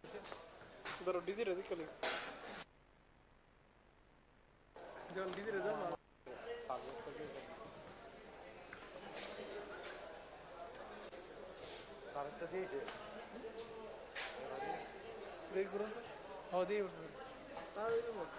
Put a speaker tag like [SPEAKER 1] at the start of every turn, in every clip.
[SPEAKER 1] उधर डीजी रहे कल जब डीजी रहे ना देख भरोसा हाँ दे हाँ दे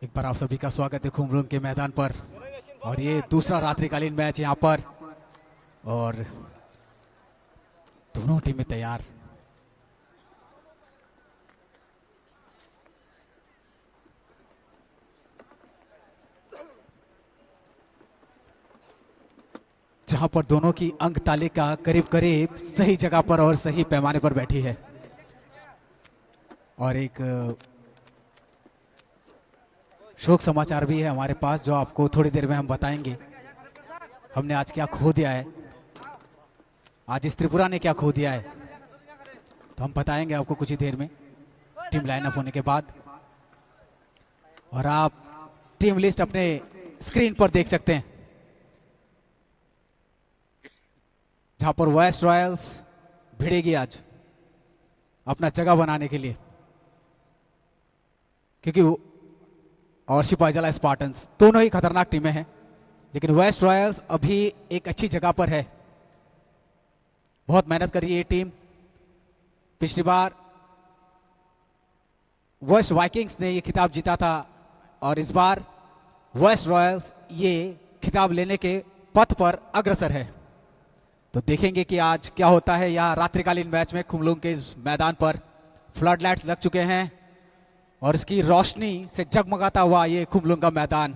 [SPEAKER 2] एक बार आप सभी का स्वागत है खुमलुंग के मैदान पर और ये दूसरा रात्रिकालीन मैच यहाँ पर और दोनों टीमें तैयार। जहां पर दोनों की अंक तालिका करीब करीब सही जगह पर और सही पैमाने पर बैठी है और एक शोक समाचार भी है हमारे पास जो आपको थोड़ी देर में हम बताएंगे। हमने आज क्या खो दिया है, आज इस त्रिपुरा ने क्या खो दिया है, तो हम बताएंगे आपको कुछ ही देर में टीम लाइनअप होने के बाद। और आप टीम लिस्ट अपने स्क्रीन पर देख सकते हैं जहां पर वेस्ट रॉयल्स भिड़ेगी आज अपना जगह बनाने के लिए, क्योंकि और सिपाहीजला स्पार्टन्स दोनों ही खतरनाक टीमें हैं, लेकिन वेस्ट रॉयल्स अभी एक अच्छी जगह पर है। बहुत मेहनत करी ये टीम। पिछली बार वेस्ट वाइकिंग्स ने ये खिताब जीता था और इस बार वेस्ट रॉयल्स ये खिताब लेने के पथ पर अग्रसर है। तो देखेंगे कि आज क्या होता है। यहाँ रात्रिकालीन मैच में खुमलुंग के इस मैदान पर फ्लड लाइट्स लग चुके हैं और इसकी रोशनी से जगमगाता हुआ ये खुमलुंग का मैदान।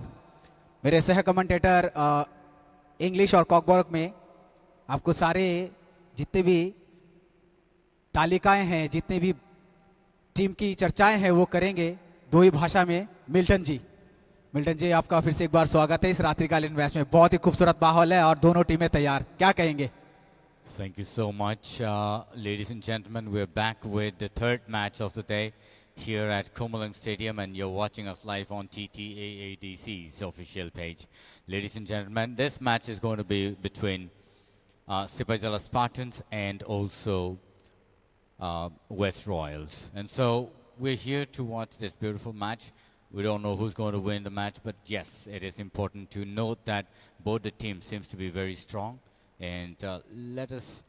[SPEAKER 2] मेरे सह कमेंटेटर इंग्लिश और कॉकबर्ग में आपको सारे जितने भी तालिकाएं हैं, जितने भी टीम की चर्चाएं हैं वो करेंगे दो ही भाषा में। मिल्टन जी आपका फिर से एक बार स्वागत है इस रात्रिकालीन मैच में। बहुत ही खूबसूरत माहौल है और दोनों टीमें तैयार, क्या कहेंगे?
[SPEAKER 3] Thank you so much, ladies and gentlemen. We're back with the third match of the day here at Komalang Stadium, and you're watching us live on TTAADC's official page. Ladies and gentlemen, this match is going to be between Sipaijala Spartans and also West Royals. And so we're here to watch this beautiful match. We don't know who's going to win the match, but yes, it is important to note that both the teams seems to be very strong. And let us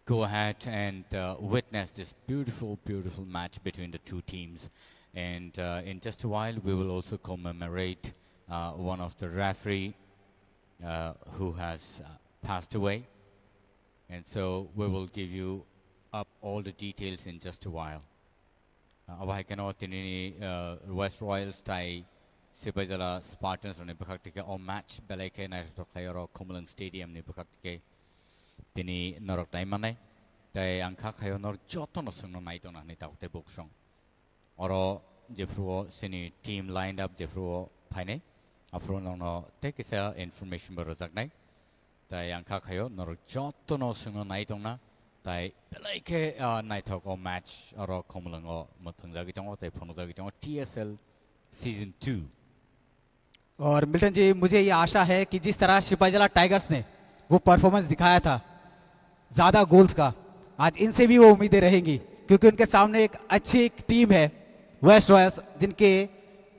[SPEAKER 3] go ahead and witness this beautiful, beautiful match between the two teams. And in just a while, we will also commemorate one of the referee who has passed away. And so we will give you up all the details in just a while. Abahikano Tini West Royals Tai Sipajala Spartans on Nipakatike or match Beleke National Player or Cumberland Stadium Nipakatike Tini Norok Daimane Tai Anka Kayo Nor Jotono Suno Naitona Nitaute Booksong Oro Jeffro Sini team lined up Jeffro Pine Afro no take a information Borozaknai Tai Anka Kayo Nor Jotono Suno Naitona Tai like night talk or match or Cumberland or Matunzagitong or Ponozagitong TSL Season 2.
[SPEAKER 2] और Milton जी मुझे ये आशा है कि जिस तरह Sipahijala tigers ने वो performance दिखाया था ज़्यादा गोल्स का, आज इनसे भी वो उम्मीदें रहेंगी क्योंकि उनके सामने एक अच्छी टीम है वेस्ट रॉयल्स, जिनके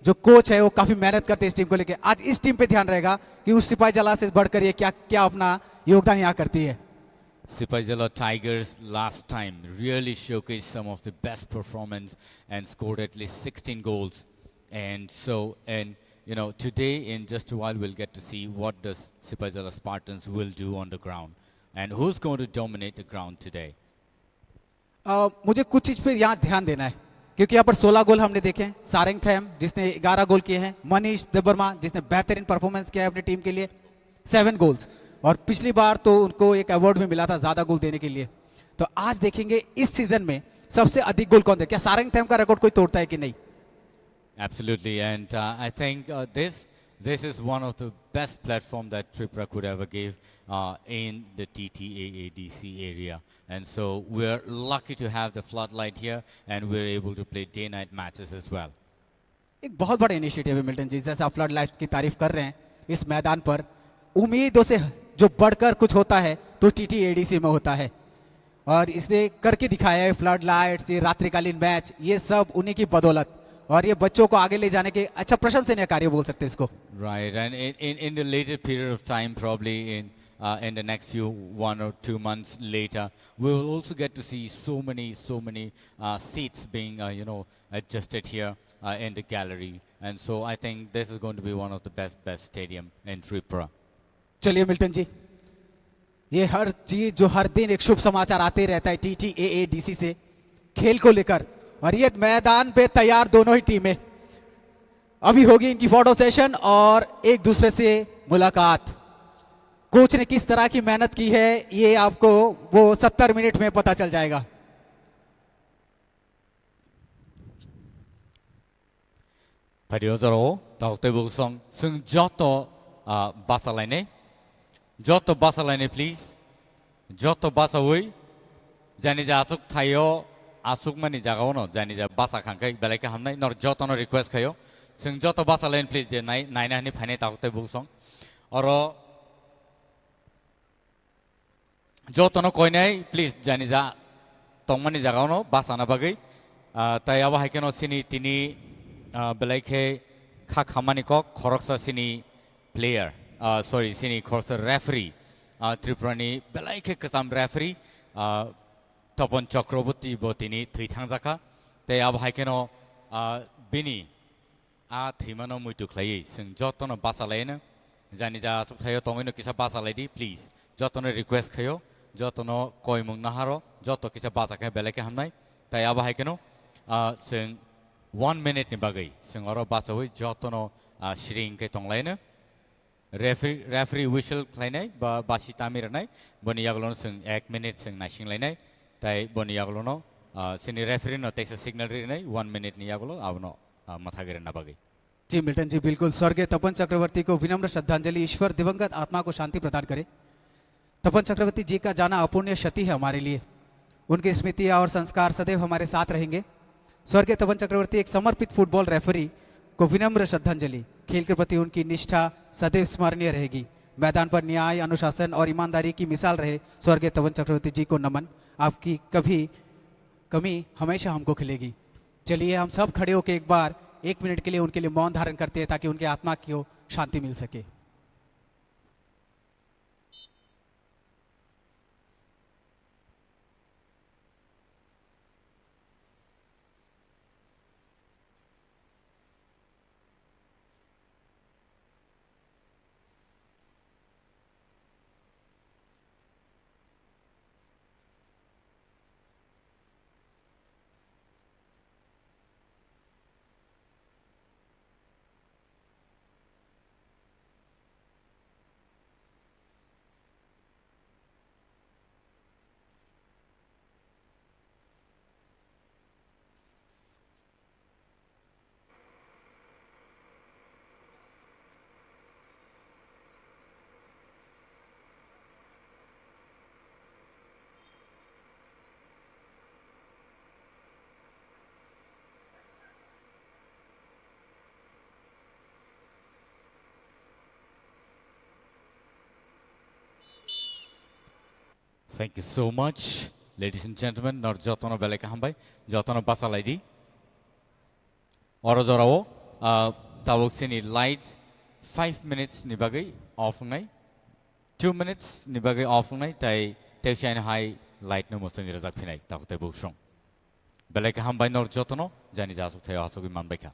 [SPEAKER 2] जो कोच है वो काफ़ी मेहनत करते हैं इस टीम को लेके। आज इस टीम पे ध्यान रहेगा कि उस सिपाहीजला से बढ़कर ये क्या क्या अपना योगदान यहाँ करती है।
[SPEAKER 3] Sipajala Tigers last time really showcased some of the best performance and scored at least 16 goals. And so, you know, today in just a while we'll get to see what the Sipajala Spartans will do on the ground and who's going to dominate the ground today.
[SPEAKER 2] मुझे कुछ चीज़ पे यहाँ ध्यान देना है क्योंकि यहाँ पर 16 गोल हमने देखे हैं। सारंगथैम जिसने 11 गोल किए हैं, मनीष देबबर्मा जिसने बेहतरीन परफॉर्मेंस किया है अपनी टीम के लिए 7 गोल्स, और पिछली बार तो उनको एक अवार्ड भी मिला था ज़्यादा गोल देने के लिए। तो आज देखेंगे इस सीजन में सबसे अधिक गोल कौन दे, क्या सारंगथैम का रिकॉर्ड कोई तोड़ता है कि नहीं।
[SPEAKER 3] Absolutely, and I think this is one of the best platform that Tripura could ever give in the TTAADC area, and so we're lucky to have the floodlight here, and we're able to play day-night matches as well.
[SPEAKER 2] एक बहुत बड़ा initiative है Milton जी, जैसे आप flood light की तारीफ कर रहे हैं इस मैदान पर। उम्मीदों से जो बढ़कर कुछ होता है तो TTADC में होता है, और इसने करके दिखाया है फ्लड लाइट्स, ये रात्रिकालीन मैच, ये सब उन्हीं की बदौलत, और ये बच्चों को आगे ले जाने के अच्छा प्रशंसनीय कार्य बोल सकते हैं इसको।
[SPEAKER 3] Right, and in the later period of time, probably in the next few 1 or 2 months later, we will also get to see so many seats being adjusted here in the gallery, and so I think this is going to be one of the best stadium in Tripura.
[SPEAKER 2] चलिए Milton जी, ये हर चीज जो हर दिन एक शुभ समाचार आते रहता है TTAADC से खेल को लेकर, और ये मैदान पे तैयार दोनों ही टीमें। अभी होगी इनकी फोटो सेशन और एक दूसरे से मुलाकात। कोच ने किस तरह की मेहनत की है ये आपको वो 70 मिनट में पता चल जाएगा।
[SPEAKER 3] Pariozaro, Dr. Wilson, Sung Joto Basalane. Joto Basalane, please. Joto Basawui. Janija Asuk Tayo, Asuk Mani Jagaono, Janija Basakanka, Beleka Hamna, nor Joto no request Kayo. Sung Joto Basalane, please, Nine Pane Dr. Wilson. Oro Joto no Koine, please, Janija Tomani Jagaono, Basana Bagay. Tayawa Hakeno Sini Tini. Belake Kakamaniko, Koroksa Sini player, Sini Korsa referee, Triprani, Belake Kasam referee, Topon Chakrabuti Botini, Tritanzaka, they have Haikeno Bini, Timano Mutuklay, Sing Jotono Basalena, Zanija Subtayo Tomino Kisa Basaladi, please. Jotono request Kayo, Jotono Koimun Naharo, Joto Kisa Basaka Beleke Hamnai, Tayaba Haikeno, Sing 1 minute ni bagay singoro basawi jotono shring ke tonglene referee whistle klainai ba basi tamir nai boni yaglono sing 1 minute sing nashing lainai tai boni yaglono sini referee no takes a signal ri nai 1 minute ni yaglo avno mathagire na bagay।
[SPEAKER 2] Ji Milton जी बिल्कुल, स्वर्गीय तपन चक्रवर्ती को विनम्र श्रद्धांजलि, ईश्वर दिवंगत आत्मा को शांति प्रदान करे। तपन चक्रवर्ती जी का जाना अपूर्णीय क्षति है हमारे लिए, उनकी स्मृति और संस्कार सदैव हमारे साथ रहेंगे। स्वर्गीय तपन चक्रवर्ती एक समर्पित फुटबॉल रेफरी को विनम्र श्रद्धांजलि, खेल के प्रति उनकी निष्ठा सदैव स्मरणीय रहेगी। मैदान पर न्याय, अनुशासन और ईमानदारी की मिसाल रहे स्वर्गीय तपन चक्रवर्ती जी को नमन। आपकी कभी कमी हमेशा हमको खिलेगी। चलिए हम सब खड़े होकर एक बार 1 मिनट के लिए उनके लिए मौन धारण करते हैं ताकि उनके आत्मा को शांति मिल सके।
[SPEAKER 3] Thank you so much, ladies and gentlemen. Nor jotono beleka hambai, jotono basalai di. Oro zorao, tabok sini lights 5 minutes ni bagai off ngai, 2 minutes ni bagai off ngai. Tai shine high light no moseng razak pinai. Tabok tai bushong. Beleka hambai nor jotono jani jasuk tai asuk iman beka.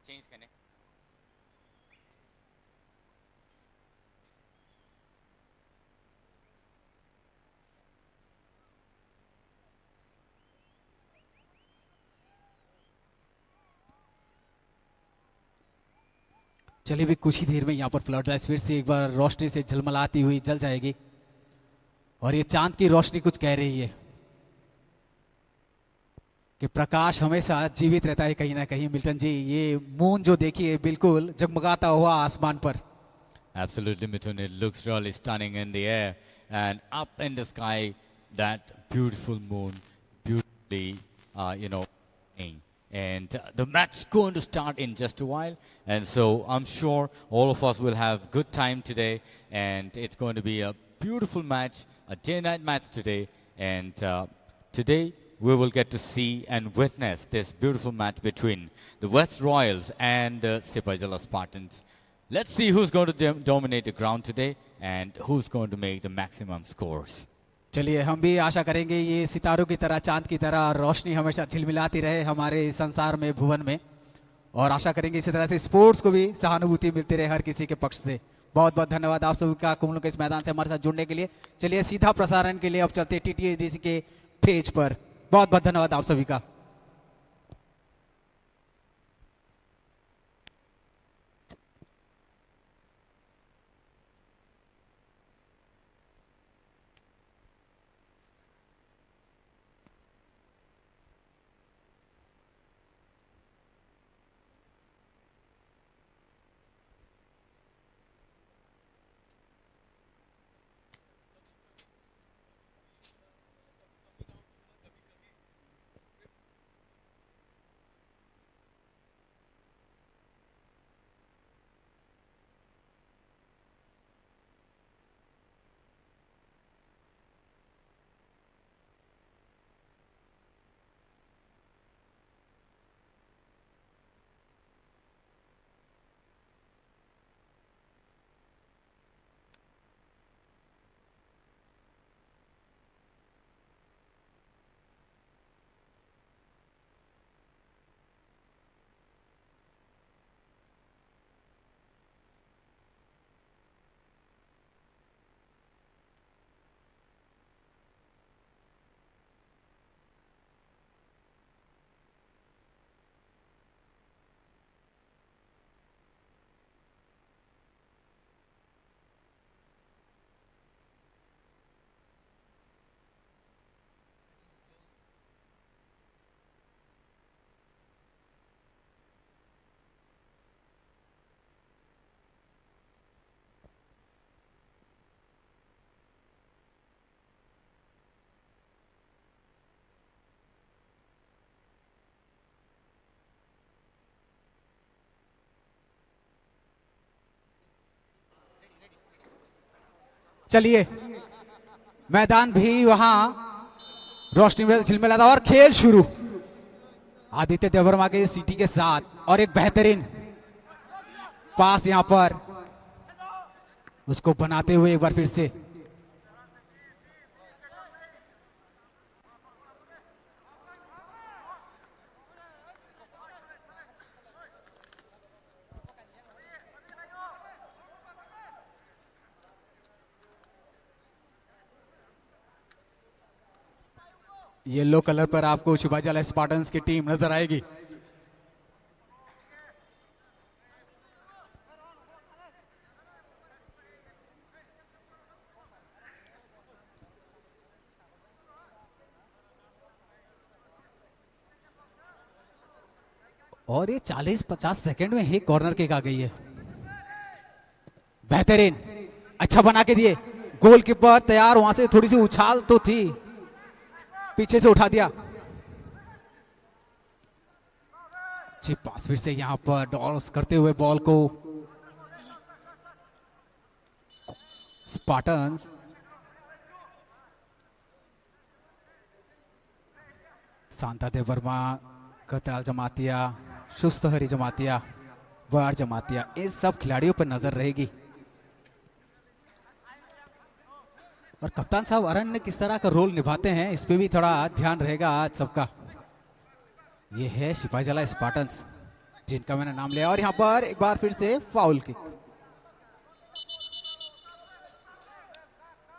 [SPEAKER 3] Change करने
[SPEAKER 2] चलिए भी कुछ ही देर में यहाँ पर flood lights फिर से एक बार रोशनी से झलमलाती हुई जल जाएगी और ये चांद की रोशनी कुछ कह रही है कि प्रकाश हमेशा जीवित रहता है कहीं ना कहीं। मिल्टन जी, ये मून जो देखिए बिल्कुल जगमगाता हुआ आसमान पर।
[SPEAKER 3] Absolutely, Mithun. It looks really stunning in the air and up in the sky. That beautiful moon, beautifully, and the match is going to start in just a while. And so I'm sure all of us will have good time today, and it's going to be a beautiful match, a day-night match today. And today, we will get to see and witness this beautiful match between the West Royals and the Sipai Jala Spartans. Let's see who's going to dominate the ground today and who's going to make the maximum scores.
[SPEAKER 2] चलिए हम भी आशा करेंगे ये सितारों की तरह, चांद की तरह रोशनी हमेशा झिलमिलाती रहे हमारे संसार में, भुवन में, और आशा करेंगे इसी तरह से स्पोर्ट्स को भी सहानुभूति मिलती रहे हर किसी के पक्ष से। बहुत बहुत धन्यवाद आप सभी का कुंभलों के इस मैदान से हमारे साथ जुड़ने के लिए। चलिए सीधा प्रसारण के लिए अब चलते TTHDC के पेज पर। बहुत बहुत धन्यवाद आप सभी का। चलिए मैदान भी वहां रोशनी में झिलमिलाता और खेल शुरू। आदित्य देववर्मा के सीटी के साथ और एक बेहतरीन पास यहां पर उसको बनाते हुए एक बार फिर से येलो कलर पर आपको शिवाजी जला स्पार्टन्स की टीम नजर आएगी। और ये 40-50 सेकंड में ही कॉर्नर किक आ गई है। बेहतरीन, अच्छा बना के दिए, गोलकीपर तैयार, वहां से थोड़ी सी उछाल तो थी पीछे से उठा दिया। अच्छी पास फिर से यहां पर डॉल्स करते हुए बॉल को स्पार्टन्स। शांतादेव वर्मा, कताल जमातिया, शुस्तहरी जमातिया, वार जमातिया, इन सब खिलाड़ियों पर नजर रहेगी। और कप्तान साहब अरण्य किस तरह का रोल निभाते हैं इस पे भी थोड़ा ध्यान रहेगा आज सबका। ये है सिपाही जला स्पार्टन्स जिनका मैंने नाम लिया। और यहां पर एक बार फिर से फाउल किक।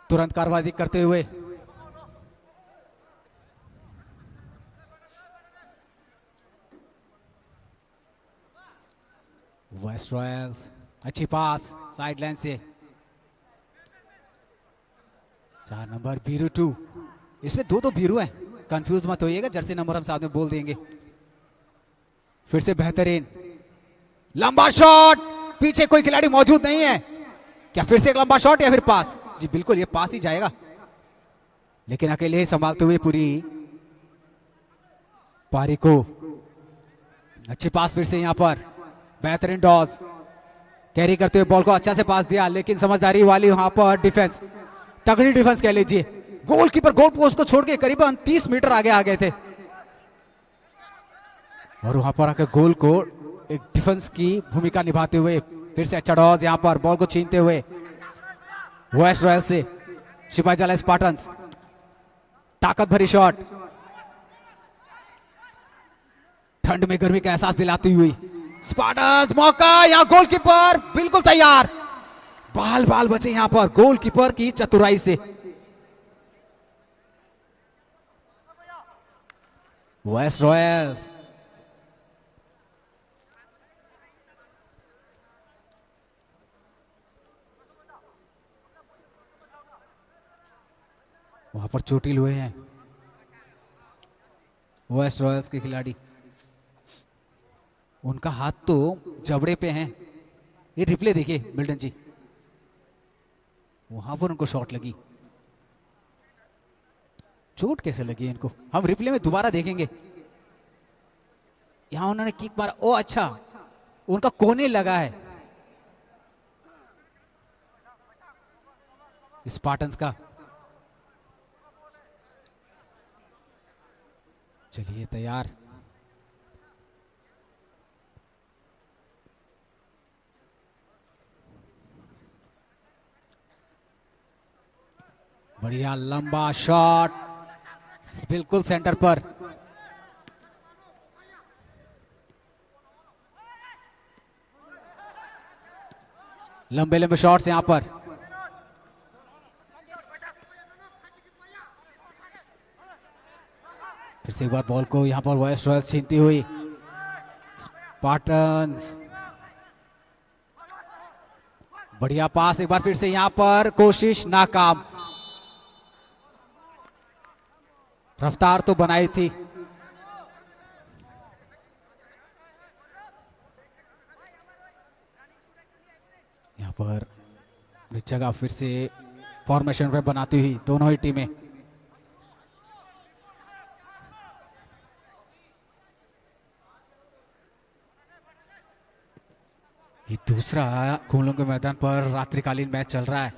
[SPEAKER 2] तुरंत कार्रवाई करते हुए वेस्ट रॉयल्स, अच्छी पास साइड लाइन से। 4 नंबर बीरू 2, इसमें दो बीरू हैं, कंफ्यूज मत होइएगा, जर्सी नंबर हम साथ में बोल देंगे। फिर से बेहतरीन लंबा शॉट, पीछे कोई खिलाड़ी मौजूद नहीं है। क्या फिर से एक लंबा शॉट या फिर पास? जी बिल्कुल, ये पास ही जाएगा, लेकिन अकेले ही संभालते हुए पूरी पारी को। अच्छी पास फिर से यहां पर, बेहतरीन डॉज कैरी करते हुए बॉल को अच्छा से पास दिया, लेकिन समझदारी वाली वहां पर डिफेंस, तगड़ी डिफेंस कह लीजिए। गोलकीपर गोल पोस्ट को छोड़ के करीबन 30 मीटर आगे आ गए थे और वहां पर आकर गोल को एक डिफेंस की भूमिका निभाते हुए फिर से अच्छा डॉज यहां पर बॉल को छीनते हुए वेस्ट रॉयल से सिपाही जला स्पार्टन्स। ताकत भरी शॉट, ठंड में गर्मी का एहसास दिलाती हुई स्पार्टन्स। मौका, यहां गोलकीपर बिल्कुल तैयार, बाल बाल बचे यहां पर गोलकीपर की चतुराई से। वेस्ट रॉयल्स वहां पर चोटिल हुए हैं वेस्ट रॉयल्स के खिलाड़ी, उनका हाथ तो जबड़े पे है। ये रिप्ले देखिए मिल्टन जी, वहां पर उनको शॉट लगी, चोट कैसे लगी इनको हम रिप्ले में दोबारा देखेंगे। यहां उन्होंने किक मारा, ओ अच्छा उनका कोने लगा है स्पार्टन्स का। चलिए तैयार, बढ़िया लंबा शॉट बिल्कुल सेंटर पर। लंबे लंबे शॉट्स यहां पर, फिर से एक बार बॉल को यहां पर वेस्ट रॉयल्स छीनती हुई स्पार्टन्स। बढ़िया पास, एक बार फिर से यहां पर कोशिश नाकाम। रफ्तार तो बनाई थी, यहां पर जगह फिर से फॉर्मेशन पे बनाती हुई दोनों ही टीमें। ये दूसरा खूलों के मैदान पर रात्रिकालीन मैच चल रहा है।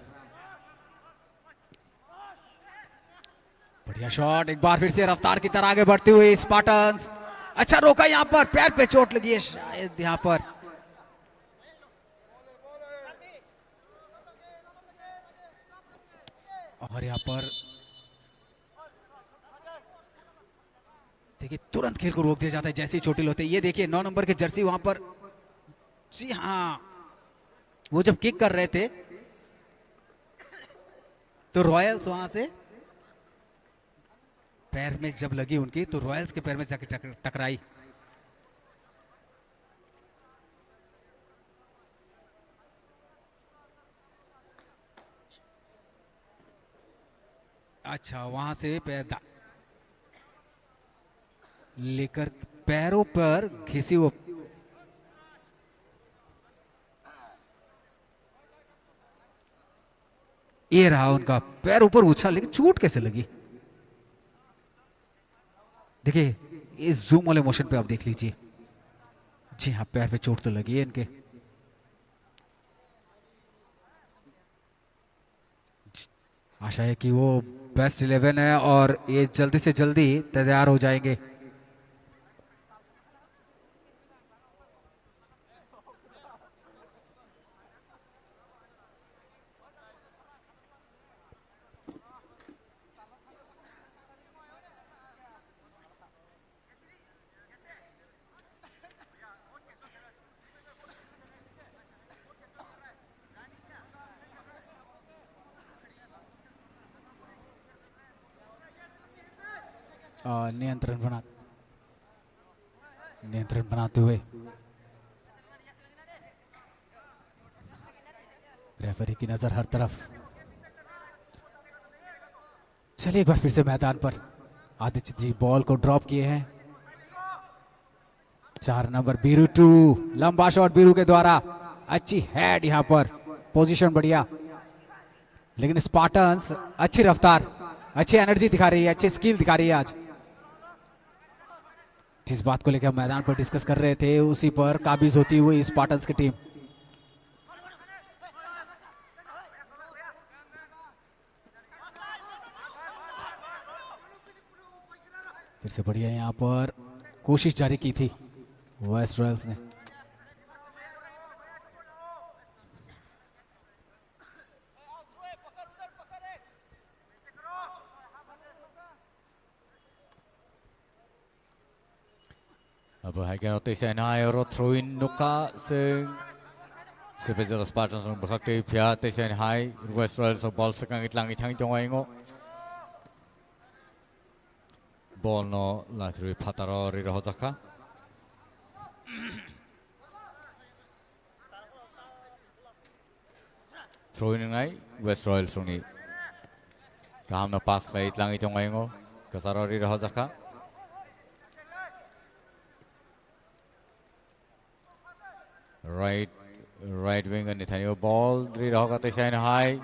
[SPEAKER 2] बढ़िया शॉट, एक बार फिर से रफ्तार की तरह आगे बढ़ती हुई स्पार्टन्स। अच्छा रोका, यहां पर पैर पे चोट लगी है शायद यहां पर। और यहां पर देखिए तुरंत खेल को रोक दिया जाता है जैसे ही चोटिल होते हैं। ये देखिए 9 नंबर के जर्सी वहां पर, जी हाँ वो जब किक कर रहे थे तो रॉयल्स वहां से पैर में जब लगी उनकी तो रॉयल्स के पैर में जाके टकराई। अच्छा वहां से पैर लेकर पैरों पर घिसी वो, ये रहा उनका पैर ऊपर उछा, लेकिन चोट कैसे लगी? देखिए इस जूम वाले मोशन पे आप देख लीजिए, जी हाँ पैर पे चोट तो लगी है इनके। आशा है कि वो बेस्ट 11 है और ये जल्दी से जल्दी तैयार हो जाएंगे। नियंत्रण बनाते हुए रेफरी की नजर हर तरफ। चलिए एक बार फिर से मैदान पर आदित्य जी बॉल को ड्रॉप किए हैं। 4 नंबर बीरू 2, लंबा शॉट बीरू के द्वारा, अच्छी हेड यहां पर, पोजीशन बढ़िया, लेकिन स्पार्टन्स अच्छी रफ्तार, अच्छी एनर्जी दिखा रही है, अच्छी स्किल दिखा रही है आज। जिस बात को लेकर हम मैदान पर डिस्कस कर रहे थे उसी पर काबिज होती हुई स्पार्टन्स की टीम। फिर से बढ़िया यहां पर कोशिश जारी की थी वेस्ट रॉयल्स ने।
[SPEAKER 3] अब hai kan ote sen hai ro throw in nuka sing Sebetul Spartans ng bakakti pia te sen hai West Royals of ball sakang itlang itang itong aingo ball no latri pataro ri rohotaka throw in ngai West Royals ni kaham na pass kai itlang itong aingo kasaro ri rohotaka right winger Nathaniel ball ri rohoka te sen hai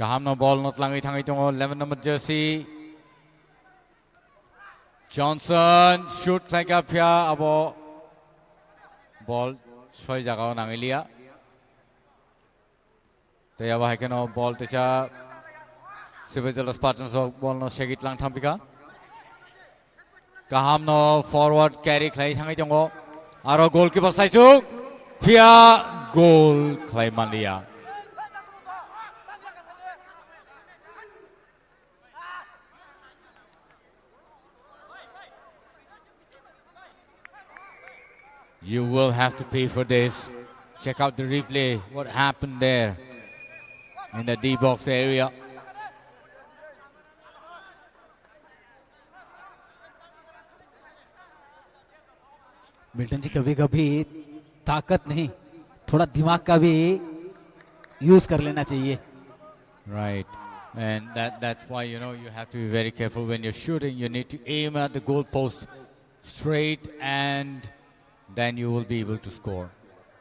[SPEAKER 3] kaham no ball not lang itang itong 11 number jersey Johnson shoot like up here abo ball 6 jagao nangilia te aba hai keno ball te cha Sebetul Spartans ball no shegit lang thampika kaham no forward carry klai thangai jongo aro goalkeeper saisuk pia goal klai mandia you will have to pay for this. Check out the replay what happened there in the D box area.
[SPEAKER 2] Milton ji कभी कभी ताकत नहीं थोड़ा दिमाग का भी use कर लेना चाहिए
[SPEAKER 3] Right, and that's why you know you have to be very careful when you're shooting. You need to aim at the goal post straight, and then you will be able to score.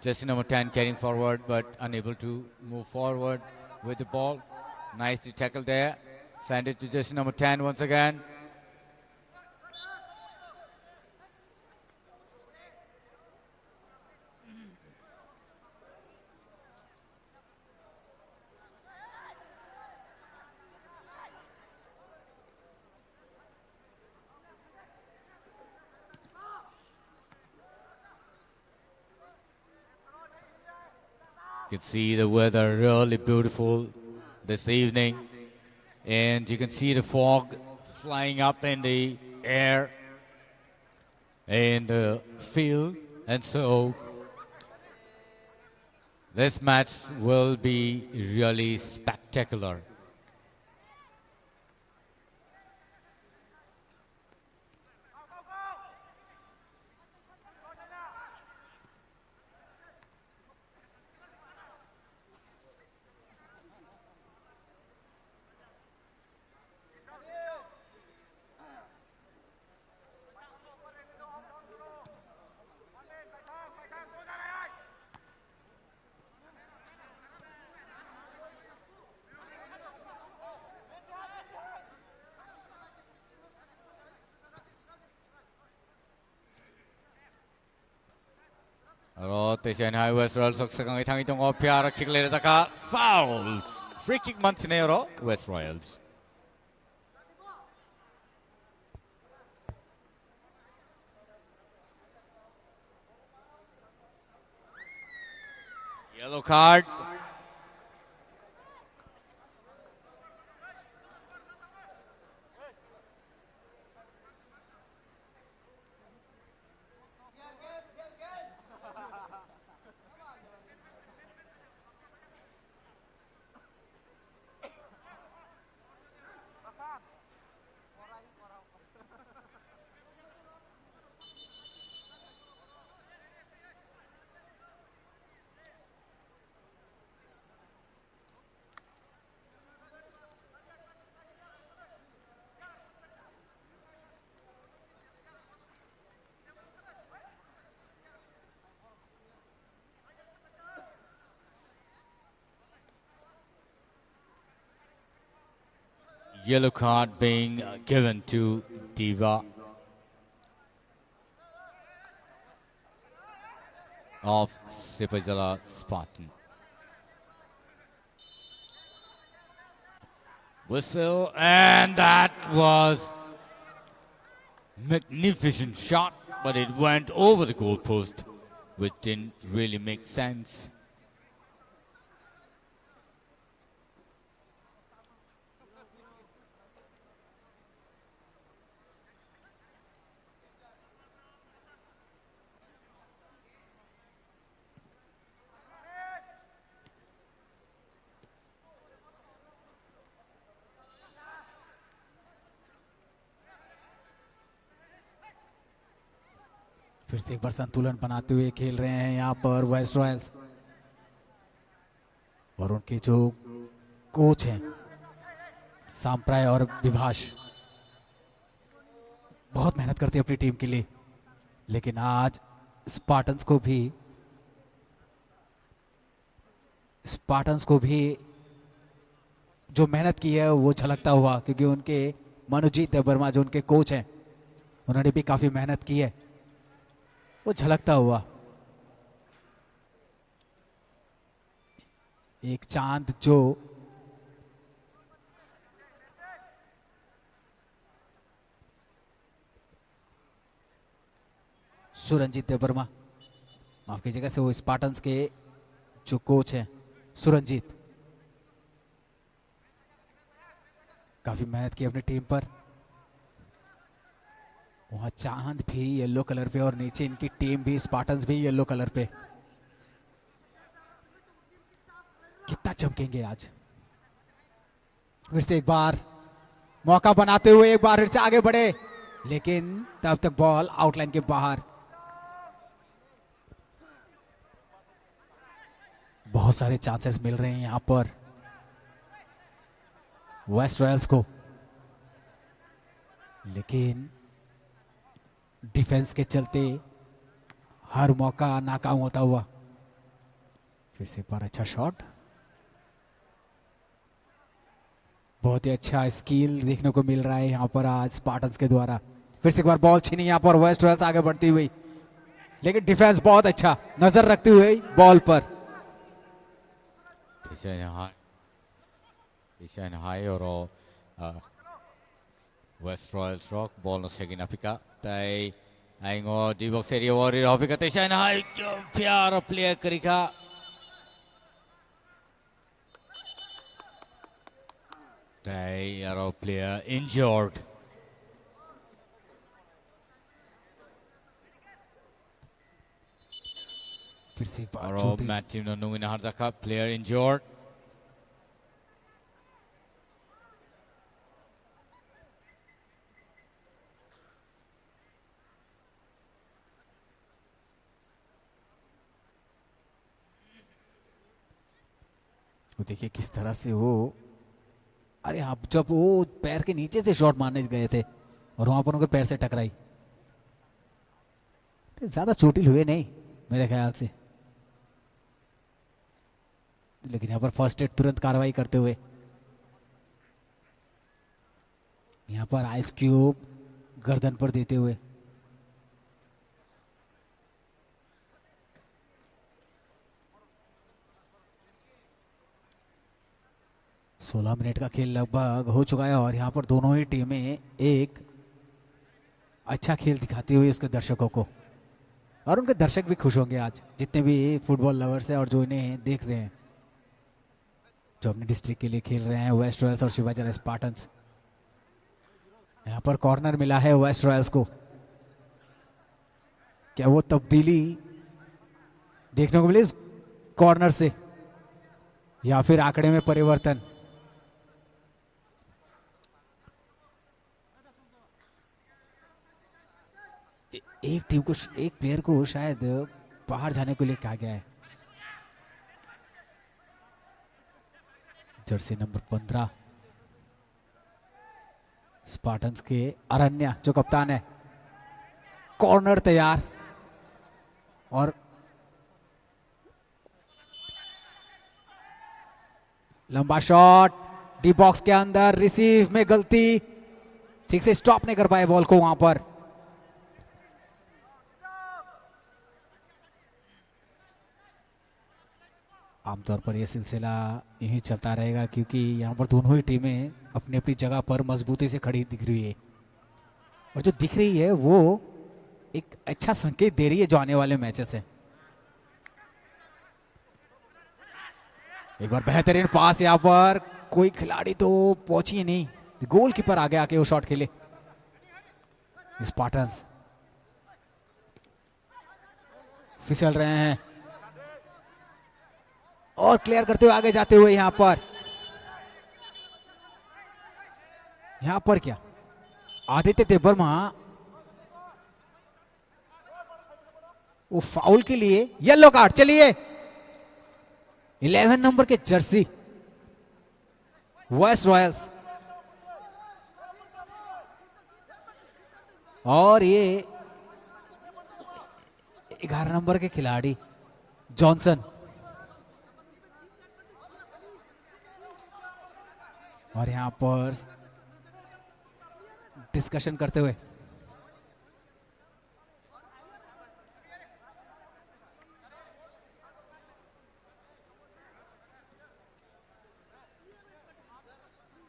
[SPEAKER 3] Jersey number 10 carrying forward, but unable to move forward with the ball. Nicely tackled there. Send it to jersey number 10 once again. You can see the weather really beautiful this evening, and you can see the fog flying up in the air and the field, and so this match will be really spectacular. aro te sian hai West Royals sok sakang itang itong opiara kick le taka foul. Free kick Montenegro West Royals. Yellow card. Yellow card being given to Diva of Sipajala Spartan. Whistle, and that was magnificent shot, but it went over the goalpost, which didn't really make sense.
[SPEAKER 2] फिर से एक बार संतुलन बनाते हुए खेल रहे हैं यहाँ पर वेस्ट रॉयल्स, और उनके जो कोच हैं सांप्राय और विभाष बहुत मेहनत करते हैं अपनी टीम के लिए, लेकिन आज स्पार्टन्स को भी जो मेहनत की है वो झलकता हुआ, क्योंकि उनके मनुजीत देवर्मा जो उनके कोच हैं उन्होंने भी काफी मेहनत की है, वो झलकता हुआ। एक चांद जो सुरंजीत देवर्मा, माफ कीजिएगा, से वो स्पार्टन्स के जो कोच हैं सुरंजीत, काफी मेहनत की अपनी टीम पर। वहां चांद भी येलो कलर पे और नीचे इनकी टीम भी स्पार्टन्स भी येलो कलर पे, कितना चमकेंगे आज। फिर से एक बार मौका बनाते हुए एक बार फिर से आगे बढ़े, लेकिन तब तक बॉल आउटलाइन के बाहर। बहुत सारे चांसेस मिल रहे हैं यहां पर वेस्ट रॉयल्स को, लेकिन डिफेंस के चलते हर मौका नाकाम होता हुआ। फिर से एक बार अच्छा शॉट, बहुत ही अच्छा स्किल देखने को मिल रहा है यहां पर आज स्पार्टन्स के द्वारा। फिर से एक बार बॉल छीनी यहां पर वेस्ट रॉयल्स आगे बढ़ती हुई, लेकिन डिफेंस बहुत अच्छा नजर रखते हुए बॉल पर।
[SPEAKER 3] High or West Royals rock ball no segin apika tai aingo di box area warrior apika tai shine high pyara player karika tai aro player injured.
[SPEAKER 2] फिर से एक बार
[SPEAKER 3] Aro Matthew no nungin harzaka player injured.
[SPEAKER 2] वो देखिए किस तरह से वो, अरे आप जब वो पैर के नीचे से शॉट मारने गए थे और वहां पर उनके पैर से टकराई, ज्यादा चोटिल हुए नहीं मेरे ख्याल से, लेकिन यहां पर फर्स्ट एड तुरंत कार्रवाई करते हुए यहां पर आइस क्यूब गर्दन पर देते हुए 16 मिनट का खेल लगभग हो चुका है और यहाँ पर दोनों ही टीमें एक अच्छा खेल दिखाते हुए उसके दर्शकों को, और उनके दर्शक भी खुश होंगे आज, जितने भी फुटबॉल लवर्स हैं और जो इन्हें देख रहे हैं, जो अपने डिस्ट्रिक्ट के लिए खेल रहे हैं, वेस्ट रॉयल्स और शिवाजी स्पार्टन्स। यहाँ पर कॉर्नर मिला है वेस्ट रॉयल्स को। क्या वो तब्दीली देखने को मिली इस कॉर्नर से, या फिर आंकड़े में परिवर्तन? एक टीम को, एक प्लेयर को शायद बाहर जाने के लिए कहा गया है। जर्सी नंबर 15 स्पार्टन्स के अरण्या जो कप्तान है। कॉर्नर तैयार और लंबा शॉट डी बॉक्स के अंदर, रिसीव में गलती, ठीक से स्टॉप नहीं कर पाए बॉल को वहां पर। आमतौर पर यह सिलसिला यही चलता रहेगा क्योंकि यहाँ पर दोनों ही टीमें अपनी अपनी जगह पर मजबूती से खड़ी दिख रही है, और जो दिख रही है वो एक अच्छा संकेत दे रही है जो आने वाले मैचेस है। एक बार बेहतरीन पास, यहाँ पर कोई खिलाड़ी तो पहुंची ही नहीं, गोलकीपर आगे आके वो शॉट खेले। स्पार्टन्स फिसल रहे हैं और क्लियर करते हुए आगे जाते हुए यहां पर क्या आदित्य देवर्मा वो फाउल के लिए येलो कार्ड। चलिए 11 नंबर के जर्सी वेस्ट रॉयल्स, और ये 11 नंबर के खिलाड़ी जॉनसन, और यहां पर डिस्कशन करते हुए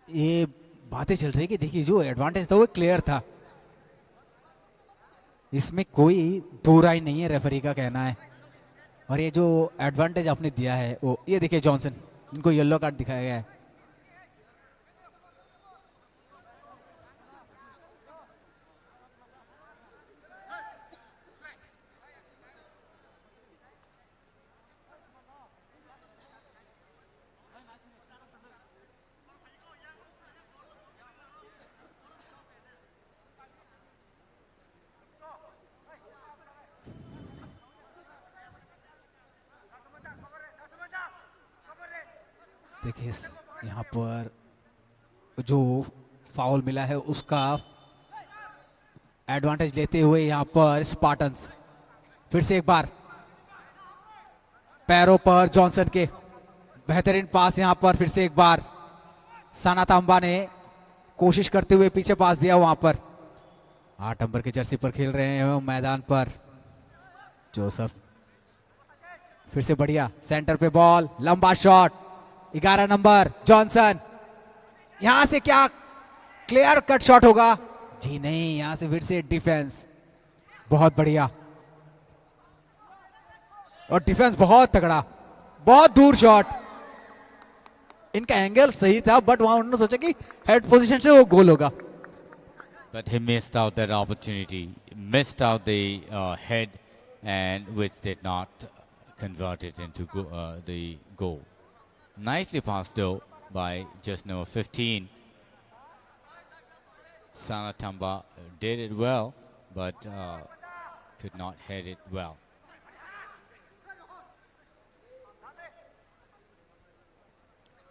[SPEAKER 2] ये बातें चल रही कि देखिए जो एडवांटेज था वो क्लियर था, इसमें कोई दो राय नहीं है, रेफरी का कहना है। और ये जो एडवांटेज आपने दिया है वो, ये देखिए जॉनसन, इनको येलो कार्ड दिखाया गया है। देखिए यहाँ पर जो फाउल मिला है उसका एडवांटेज लेते हुए यहाँ पर स्पार्टन्स फिर से एक बार पैरों पर जॉनसन के बेहतरीन पास, यहाँ पर फिर से एक बार साना तांबा ने कोशिश करते हुए पीछे पास दिया वहां पर। 8 नंबर की जर्सी पर खेल रहे हैं मैदान पर जोसेफ, फिर से बढ़िया सेंटर पे बॉल, लंबा शॉट, 11 नंबर जॉनसन, यहां से क्या क्लियर कट शॉट होगा? जी नहीं, यहां से फिर से डिफेंस, बहुत बढ़िया, और डिफेंस बहुत तगड़ा, बहुत दूर शॉट। इनका एंगल सही था बट वहां उन्होंने सोचा कि हेड पोजीशन से वो गोल होगा।
[SPEAKER 3] But he missed out that opportunity, missed out the head, and which did not convert it into the goal. Nicely passed though by just number 15. Sana Tamba did it well, but could not head it well.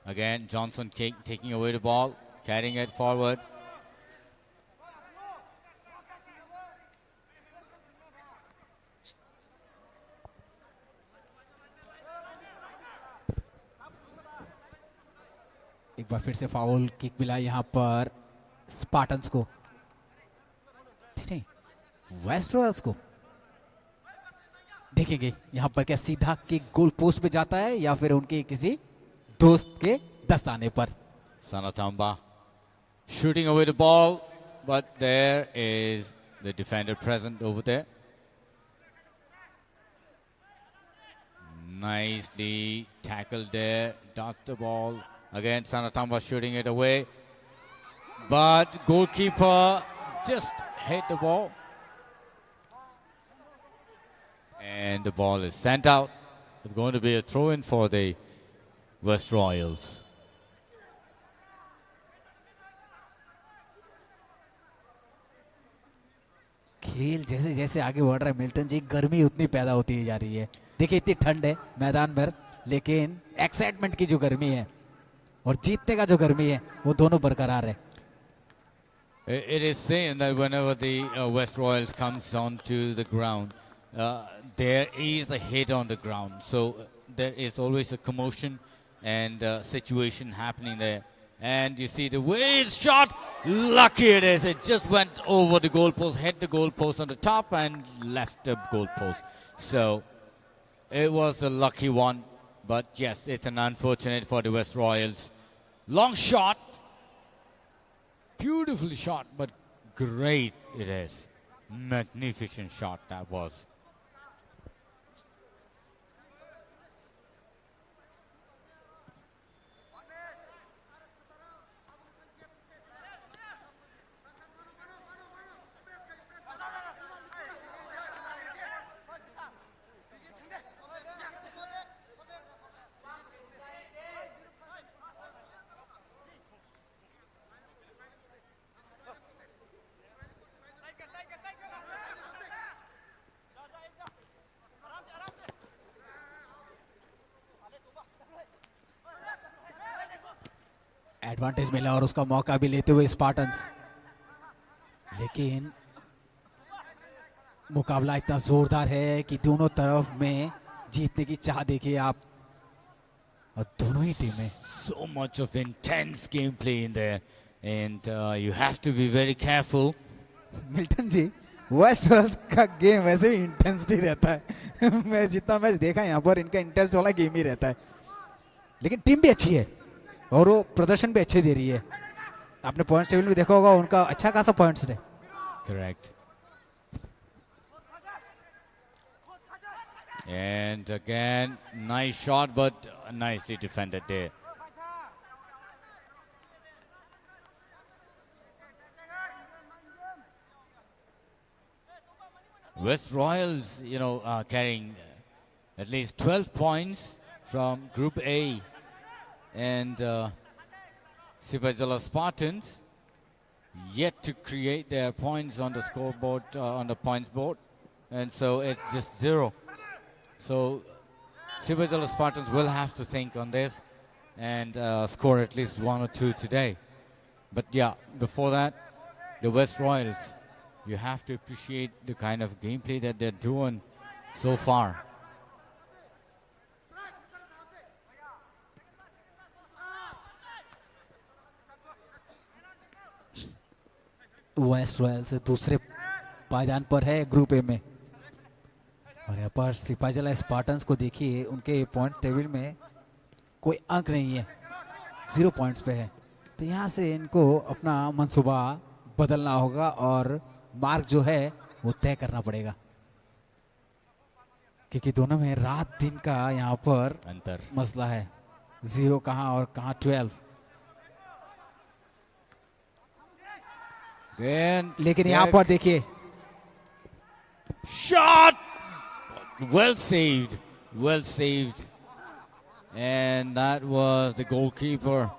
[SPEAKER 3] Again, Johnson taking away the ball, carrying it forward.
[SPEAKER 2] एक बार फिर से foul kick मिला यहाँ पर Spartans को, नहीं waste Royals को। देखेंगे यहाँ पर क्या सीधा किक गोल पोस्ट पे जाता है या फिर उनके किसी दोस्त के दस्ताने पर।
[SPEAKER 3] Sanatamba shooting away the ball, but there is the defender present over there. Nicely tackled there, dodged the ball. Again, Sanatamba shooting it away, but goalkeeper just hit the ball. And the ball is sent out. It's going to be a throw-in for the West Royals.
[SPEAKER 2] खेल जैसे जैसे आगे बढ़ रहा है Milton जी, गर्मी उतनी पैदा होती जा रही है। देखिए इतनी ठंड है मैदान भर, लेकिन एक्साइटमेंट की जो गर्मी है और जीतने का जो गर्मी है वो दोनों बरकरार है।
[SPEAKER 3] It is saying that whenever the West Royals comes onto the ground, there is a hit on the ground. So there is always a commotion and situation happening there. And you see the way it's shot, lucky it is. It just went over the goalpost, hit the goalpost on the top and left the goalpost. So it was a lucky one. But yes, it's an unfortunate for the West Royals. Long shot. Beautifully shot, but great it is. Magnificent shot that was.
[SPEAKER 2] Advantage मिला और उसका मौका भी लेते हुए Spartans, लेकिन मुकाबला इतना जोरदार है कि दोनों तरफ में जीतने की चाह देखिए आप, और दोनों ही टीमें
[SPEAKER 3] So much of intense gameplay in there, and you have to be very careful.
[SPEAKER 2] Milton ji, West Royals का गेम वैसे भी इंटेंसिटी रहता है। मैं जितना मैच देखा यहाँ पर इनका इंटेंस वाला गेम ही रहता है, लेकिन टीम भी अच्छी है और वो प्रदर्शन भी अच्छे दे रही है। आपने पॉइंट्स टेबल में देखा होगा उनका अच्छा खासा पॉइंट्स है।
[SPEAKER 3] Correct. And again, nice shot, but nicely defended there. West Royals, carrying at least 12 points from Group A, and Sipajala Spartans yet to create their points on the scoreboard, on the points board, and so it's just 0. So Sipajala Spartans will have to think on this and score at least 1 or 2 today. But yeah, before that, the West Royals, you have to appreciate the kind of gameplay that they're doing so far.
[SPEAKER 2] West Royals दूसरे पायदान पर है group A में, और यहाँ पर Sipahijala Spartans को देखिए, उनके पॉइंट टेबल में कोई अंक नहीं है, 0 पॉइंट्स पे है। तो यहाँ से इनको अपना मंसूबा बदलना होगा और मार्ग जो है वो तय करना पड़ेगा, क्योंकि दोनों में रात दिन का यहाँ पर
[SPEAKER 3] अंतर
[SPEAKER 2] मसला है। 0 कहाँ और कहाँ 12। लेकिन यहाँ पर देखिए,
[SPEAKER 3] shot, well saved, and that was the goalkeeper.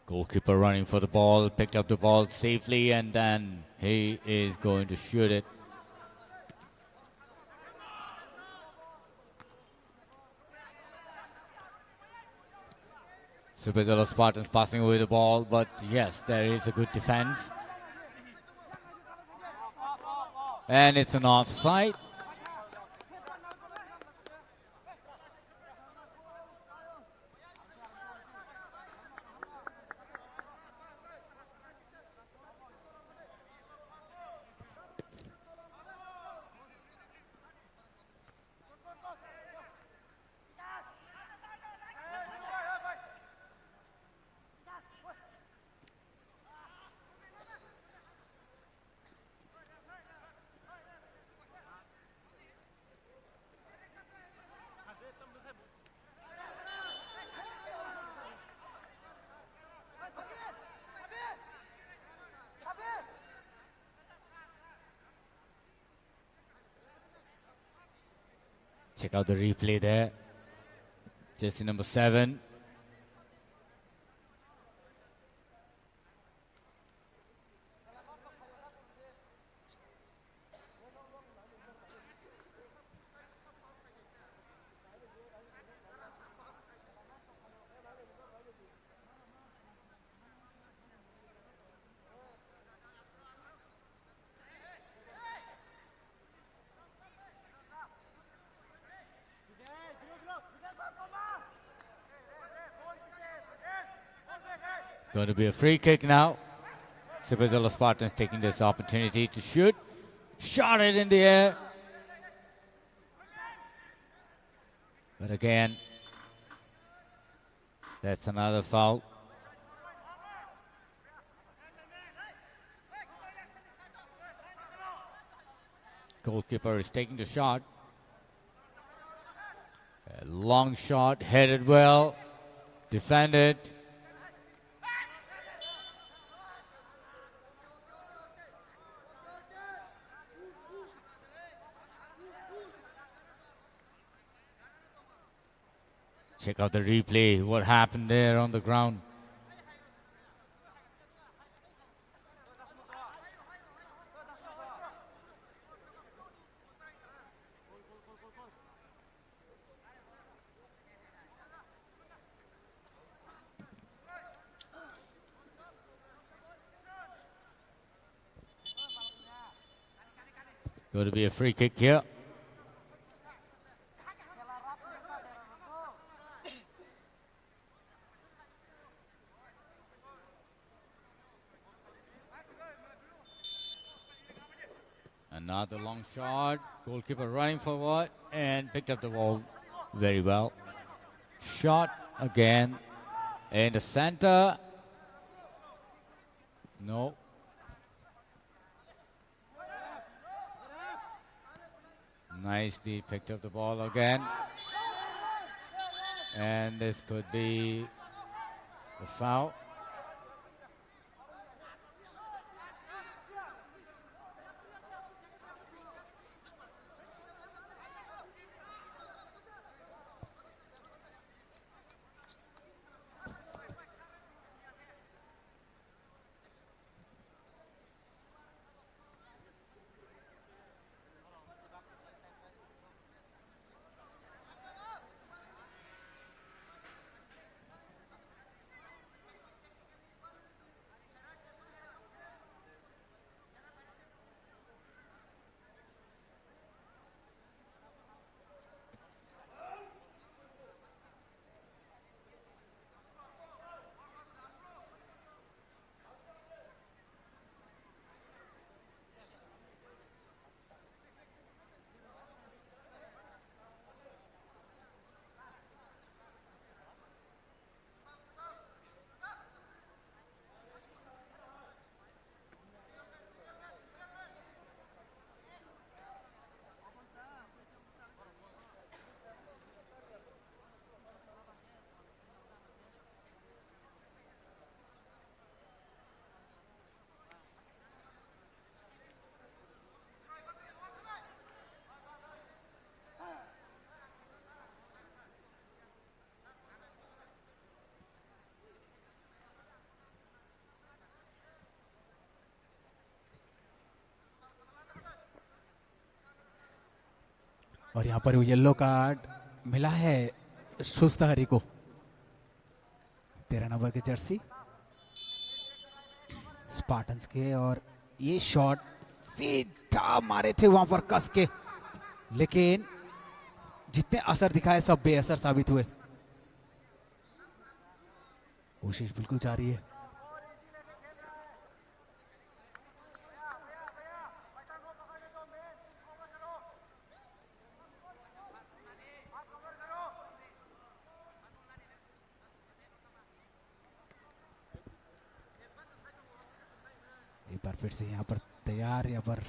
[SPEAKER 3] Goalkeeper running for the ball, picked up the ball safely, and then he is going to shoot it. Subedula Spartans passing away the ball, but yes, there is a good defense. And it's an offside. Check out the replay there. Jersey number 7. Going to be a free kick now. Subedula Spartans taking this opportunity to shoot. Shot it in the air. But again, that's another foul. Goalkeeper is taking the shot. A long shot, headed well, defended. Check out the replay. What happened there on the ground? Going to be a free kick here. Another long shot. Goalkeeper running forward and picked up the ball very well. Shot again in the center. No. Nicely picked up the ball again. And this could be a foul.
[SPEAKER 2] और यहाँ पर yellow card मिला है शुस्तहरी को, 13 number की Jersey Spartans के। और ये शॉट सीधा मारे थे वहां पर कस के, लेकिन जितने असर दिखाए सब बेअसर साबित हुए। कोशिश बिल्कुल जारी है। एक बार फिर से यहाँ पर तैयार, यहाँ पर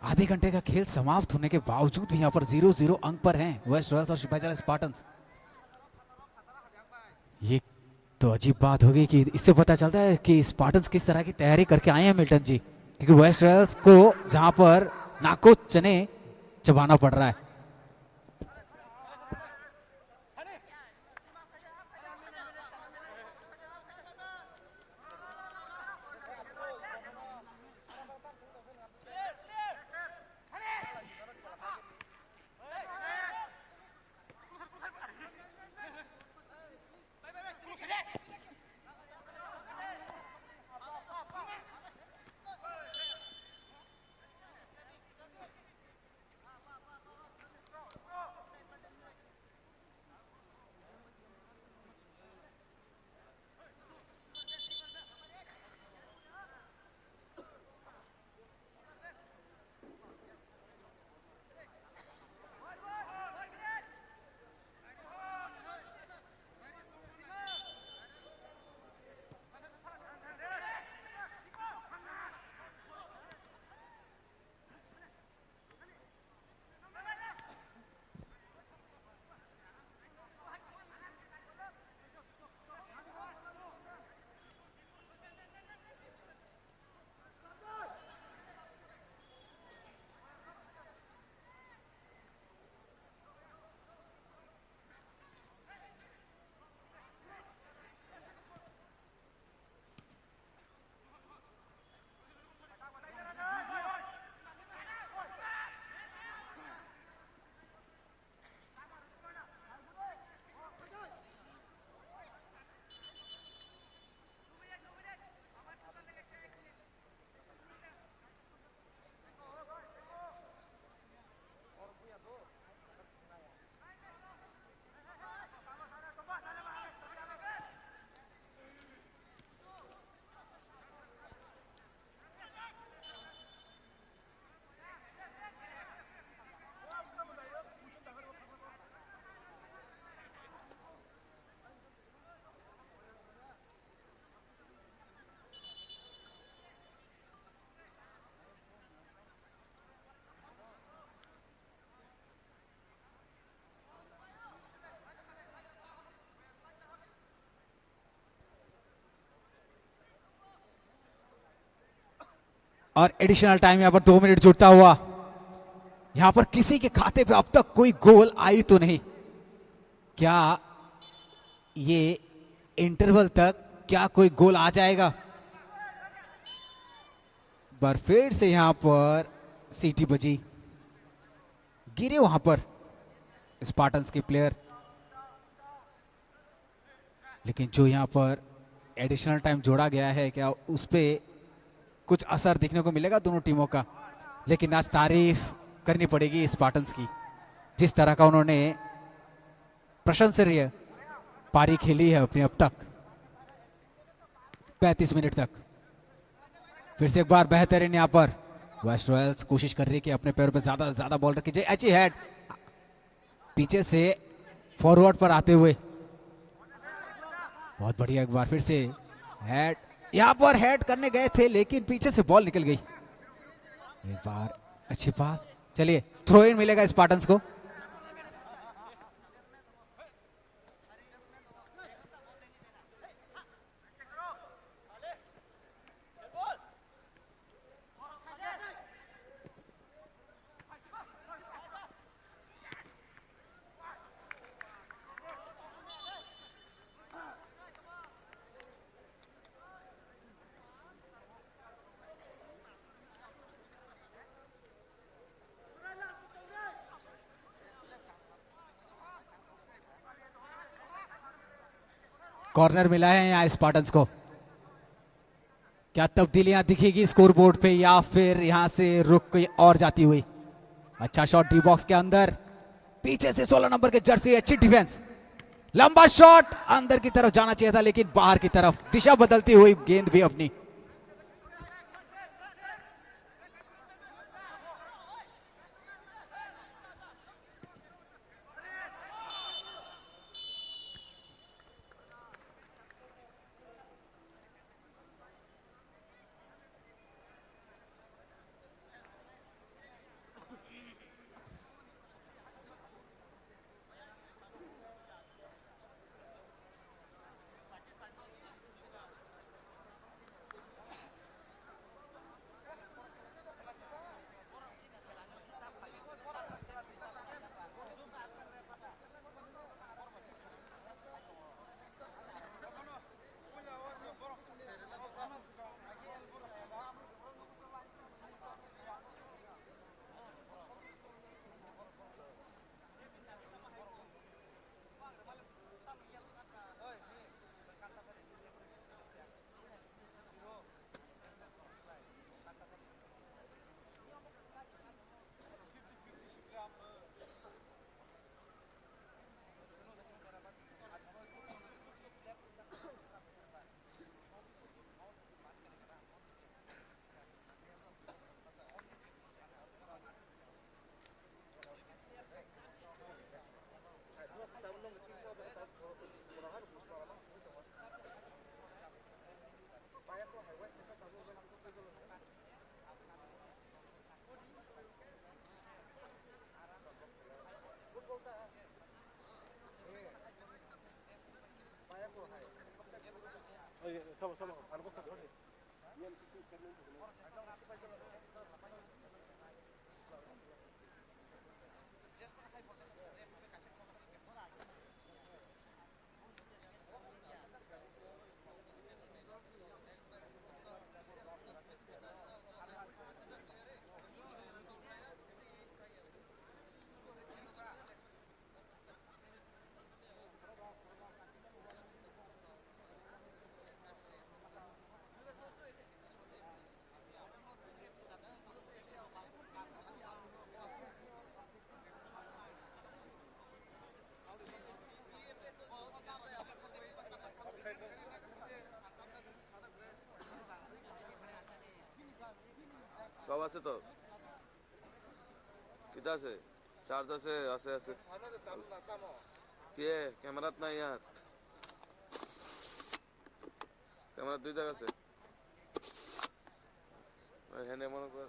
[SPEAKER 2] आधे घंटे का खेल समाप्त होने के बावजूद भी यहाँ पर 0-0 अंक पर हैं वेस्ट रॉयल्स और सिपाहीजला स्पार्टन्स। ये तो अजीब बात होगी कि इससे पता चलता है कि स्पार्टन्स किस तरह की तैयारी करके आए हैं मिल्टन जी, क्योंकि वेस्ट रॉयल्स को जहां पर नाको चने चबाना पड़ रहा है। और एडिशनल टाइम यहां पर 2 मिनट जुड़ता हुआ। यहां पर किसी के खाते पे अब तक कोई गोल आई तो नहीं। क्या ये इंटरवल तक क्या कोई गोल आ जाएगा? बार फिर से यहां पर सीटी बजी, गिरे वहां पर स्पार्टन्स के प्लेयर, लेकिन जो यहां पर एडिशनल टाइम जोड़ा गया है क्या उस पे कुछ असर दिखने को मिलेगा दोनों टीमों का? लेकिन आज तारीफ करनी पड़ेगी स्पार्टन्स की, जिस तरह का उन्होंने प्रशंसनीय पारी खेली है अपनी अब तक 35 मिनट तक। फिर से एक बार बेहतरीन यहां पर वेस्ट रॉयल्स कोशिश कर रही है कि अपने पैरों पे ज्यादा से ज्यादा बॉल रखी जाए। अच्छी हेड पीछे से फॉरवर्ड पर आते हुए, बहुत बढ़िया। एक बार फिर से हेड, यहां पर हेड करने गए थे लेकिन पीछे से बॉल निकल गई। एक बार अच्छी पास, चलिए थ्रो इन मिलेगा स्पार्टन्स को। कॉर्नर मिला है यहाँ स्पार्टन्स को। क्या तब्दीलियां दिखेगी स्कोर बोर्ड पे या फिर यहां से रुक कोई और जाती हुई। अच्छा शॉट डी बॉक्स के अंदर, पीछे से 16 नंबर के जर्सी, अच्छी डिफेंस, लंबा शॉट अंदर की तरफ जाना चाहिए था लेकिन बाहर की तरफ, दिशा बदलती हुई गेंद भी अपनी।
[SPEAKER 4] সব আছে তো কিতা আছে চার্জ আছে আছে আছে কে ক্যামেরাত নাই ইয়াত ক্যামেরা দুই জায়গা আছে হেনে মনে কর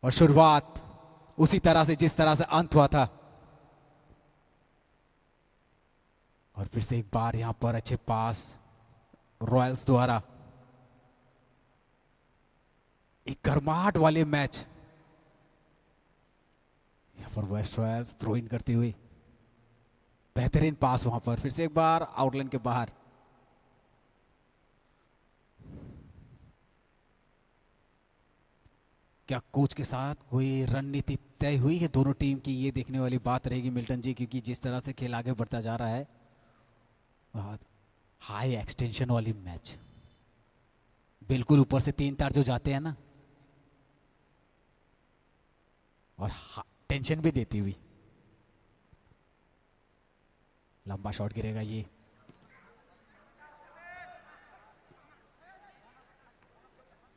[SPEAKER 2] और शुरुआत उसी तरह से जिस तरह से अंत हुआ था। और फिर से एक बार यहां पर अच्छे पास रॉयल्स द्वारा। एक गर्माहट वाले मैच यहां पर वेस्ट रॉयल्स थ्रो इन करते हुए, बेहतरीन पास वहां पर, फिर से एक बार आउटलाइन के बाहर। क्या कोच के साथ कोई रणनीति तय हुई है दोनों टीम की? ये देखने वाली बात रहेगी मिल्टन जी, क्योंकि जिस तरह से खेल आगे बढ़ता जा रहा है, बहुत हाई एक्सटेंशन वाली मैच, बिल्कुल ऊपर से 3 तार जो जाते हैं ना, और टेंशन भी देती हुई। लंबा शॉट गिरेगा ये,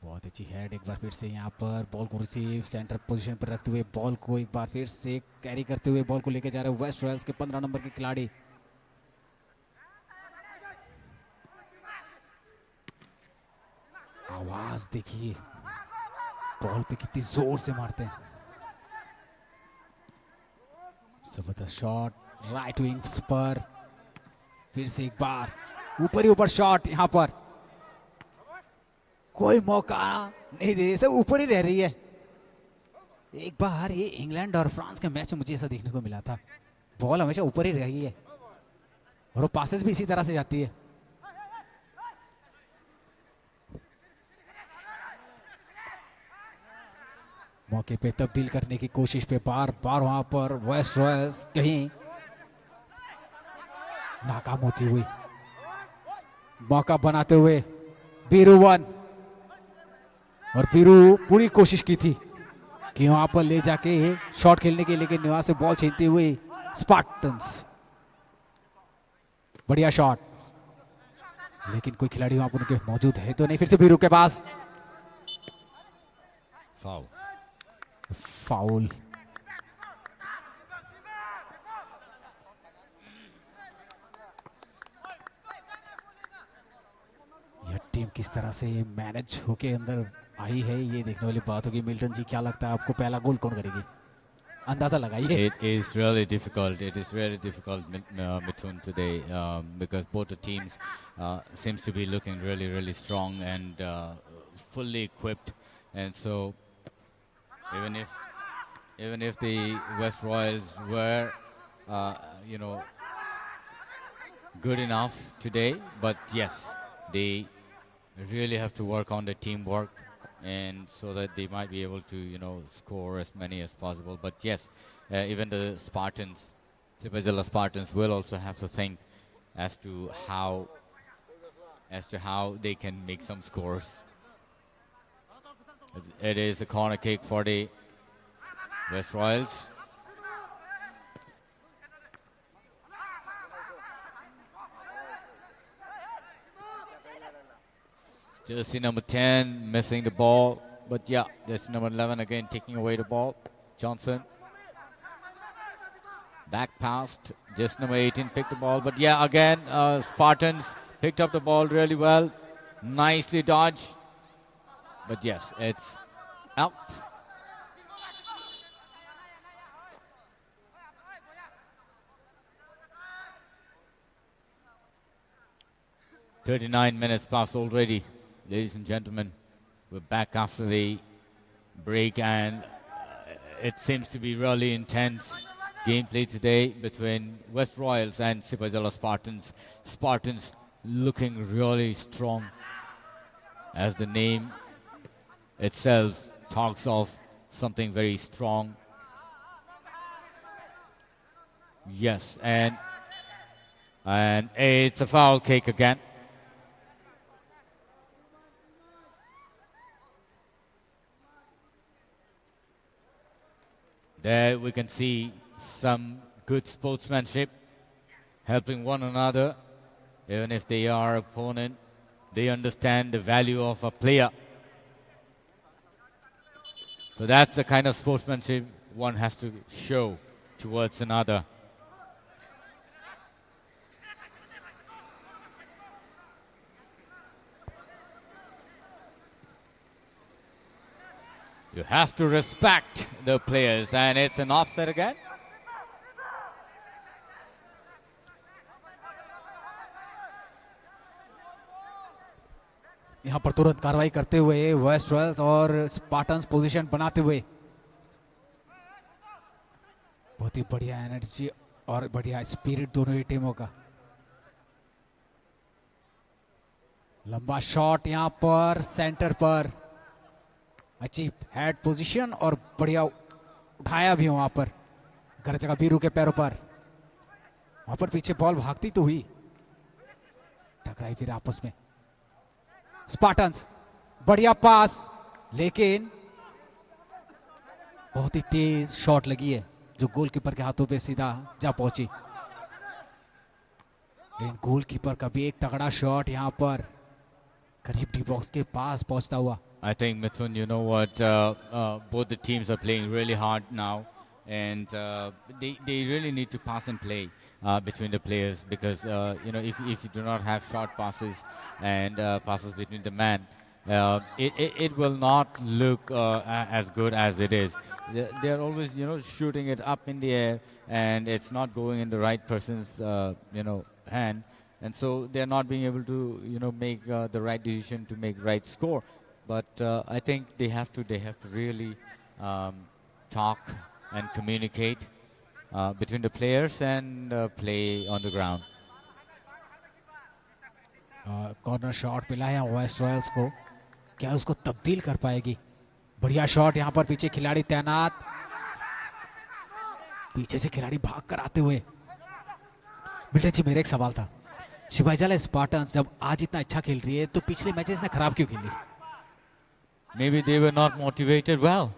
[SPEAKER 2] बहुत अच्छी हेड। एक बार फिर से यहाँ पर बॉल को रिसीव सेंटर पोजीशन पर रखते हुए बॉल को एक बार फिर से कैरी करते हुए बॉल को लेकर जा रहे हैं वेस्ट रॉयल्स के 15 नंबर के खिलाड़ी। आवाज देखिए, बॉल पे कितनी जोर से मारते हैं। जबरदस्त शॉट राइट विंग्स पर, फिर से एक बार ऊपर ही ऊपर शॉट। यहां पर कोई मौका नहीं दे रही, सब ऊपर ही रह रही है। एक बार ये इंग्लैंड और फ्रांस के मैच में मुझे ऐसा देखने को मिला था, बॉल हमेशा ऊपर ही रही है और वो पासेस भी इसी तरह से जाती है। मौके पे तब्दील करने की कोशिश पे बार बार वहां पर वेस्ट रॉयल्स कहीं नाकाम होती हुई। मौका बनाते हुए बीरू वन, और बीरू पूरी कोशिश की थी कि वहां पर ले जाके शॉट खेलने के लिए, लेकिन वहां से बॉल छीनते हुए स्पार्टन्स। बढ़िया शॉट, लेकिन कोई खिलाड़ी वहां पर उनके मौजूद है तो नहीं। फिर से बीरू के पास
[SPEAKER 3] Foul.
[SPEAKER 2] फाउल। यह टीम किस तरह से मैनेज होके अंदर आई है, ये देखने वाली बात होगी। मिल्टन जी, क्या लगता है आपको पहला गोल कौन करेगी? अंदाजा लगाइए।
[SPEAKER 3] It is really difficult. It is really difficult, Mithun, today, because both the teams seems to be looking really, really strong and fully equipped, and so even if the West Royals were, good enough today, but yes, they really have to work on the teamwork, and so that they might be able to, score as many as possible. But yes, even the Spartans, Sipazilla Spartans, will also have to think as to how they can make some scores. It is a corner kick for the West Royals. Jersey number 10 missing the ball, but yeah, that's number 11 again taking away the ball. Johnson. Back passed. Just number 18 picked the ball, but yeah, again, Spartans picked up the ball really well. Nicely dodged. But yes, it's out. "39 minutes passed already, ladies and gentlemen. We're back after the break, and it seems to be really intense gameplay today between West Royals and Sipazilla Spartans. Spartans looking really strong, as the name itself talks of something very strong. Yes, and it's a foul kick again. There we can see some good sportsmanship, helping one another. Even if they are opponent, they understand the value of a player. So that's the kind of sportsmanship one has to show towards another. You have to respect the players, and it's an offset again.
[SPEAKER 2] यहां पर तुरंत कार्रवाई करते हुए West Royals और Spartans position बनाते हुए, बहुत ही बढ़िया एनर्जी और बढ़िया स्पिरिट दोनों ही टीमों का। लंबा शॉट यहां पर सेंटर पर, अच्छी हेड पोजीशन और बढ़िया उठाया भी वहां पर घर जगह बीरू के पैरों पर। वहां पर पीछे बॉल भागती तो हुई, टकराई फिर आपस में। स्पार्टन्स बढ़िया पास, लेकिन बहुत ही तेज शॉट लगी है जो गोलकीपर के हाथों पे सीधा जा पहुंची। लेकिन गोलकीपर का भी एक तगड़ा शॉट यहां पर करीब डी बॉक्स के पास पहुंचता हुआ।
[SPEAKER 3] I think, Mithun, you know what, both the teams are playing really hard now, and they really need to pass and play between the players, because you know, if you do not have short passes and passes between the man, it will not look as good as it is. They're always, you know, shooting it up in the air, and it's not going in the right person's you know, hand, and so they're not being able to, you know, make the right decision to make right score. But I think they have to really talk and communicate between the players and play on the ground.
[SPEAKER 2] Corner shot मिला है waste Royals को, क्या उसको तब्दील कर पाएगी? बढ़िया shot यहां पर, पीछे खिलाड़ी तैनात, पीछे से खिलाड़ी भाग कर आते हुए। बिल्डर जी, मेरा एक सवाल था, शिवाजीला स्पार्टन्स जब आज इतना अच्छा खेल रही है तो पिछले मैचेस ने खराब क्यों खेली?
[SPEAKER 3] Maybe they were not motivated well,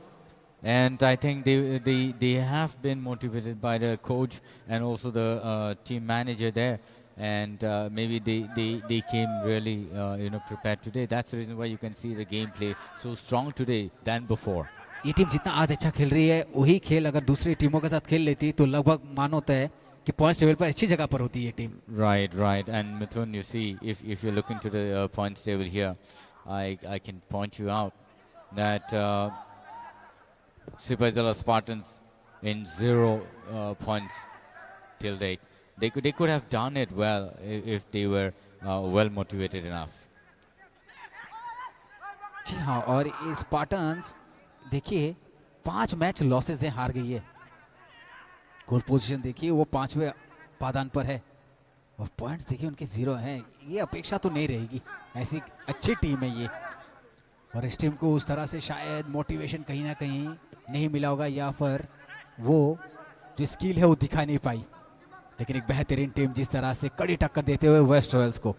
[SPEAKER 3] and I think they have been motivated by the coach and also the team manager there, and maybe they came really you know, prepared today. That's the reason why you can see the gameplay so strong today than before.
[SPEAKER 2] ये team जितना आज अच्छा खेल रही है, वही खेल अगर दूसरी टीमों के साथ खेल लेती तो लगभग मान होता है कि पॉइंट्स टेबल पर अच्छी जगह पर होती है ये team.
[SPEAKER 3] Right, and Mithun, you see, if you look into the points table here, I can point you out that Sipaijala Spartans in 0 points till date. They could have done it well if they were well motivated enough.
[SPEAKER 2] जी हाँ, और ये Spartans देखिए 5 match losses से हार गई है। गोल position देखिए वो 5वें पादान पर है और पॉइंट्स देखिए उनके 0 हैं। ये अपेक्षा तो नहीं रहेगी, ऐसी अच्छी टीम है ये, और इस टीम को उस तरह से शायद मोटिवेशन कहीं ना कहीं नहीं मिला होगा, या फिर वो जो स्किल है वो दिखा नहीं पाई। लेकिन एक बेहतरीन टीम जिस तरह से कड़ी टक्कर देते हुए वेस्ट रॉयल्स को।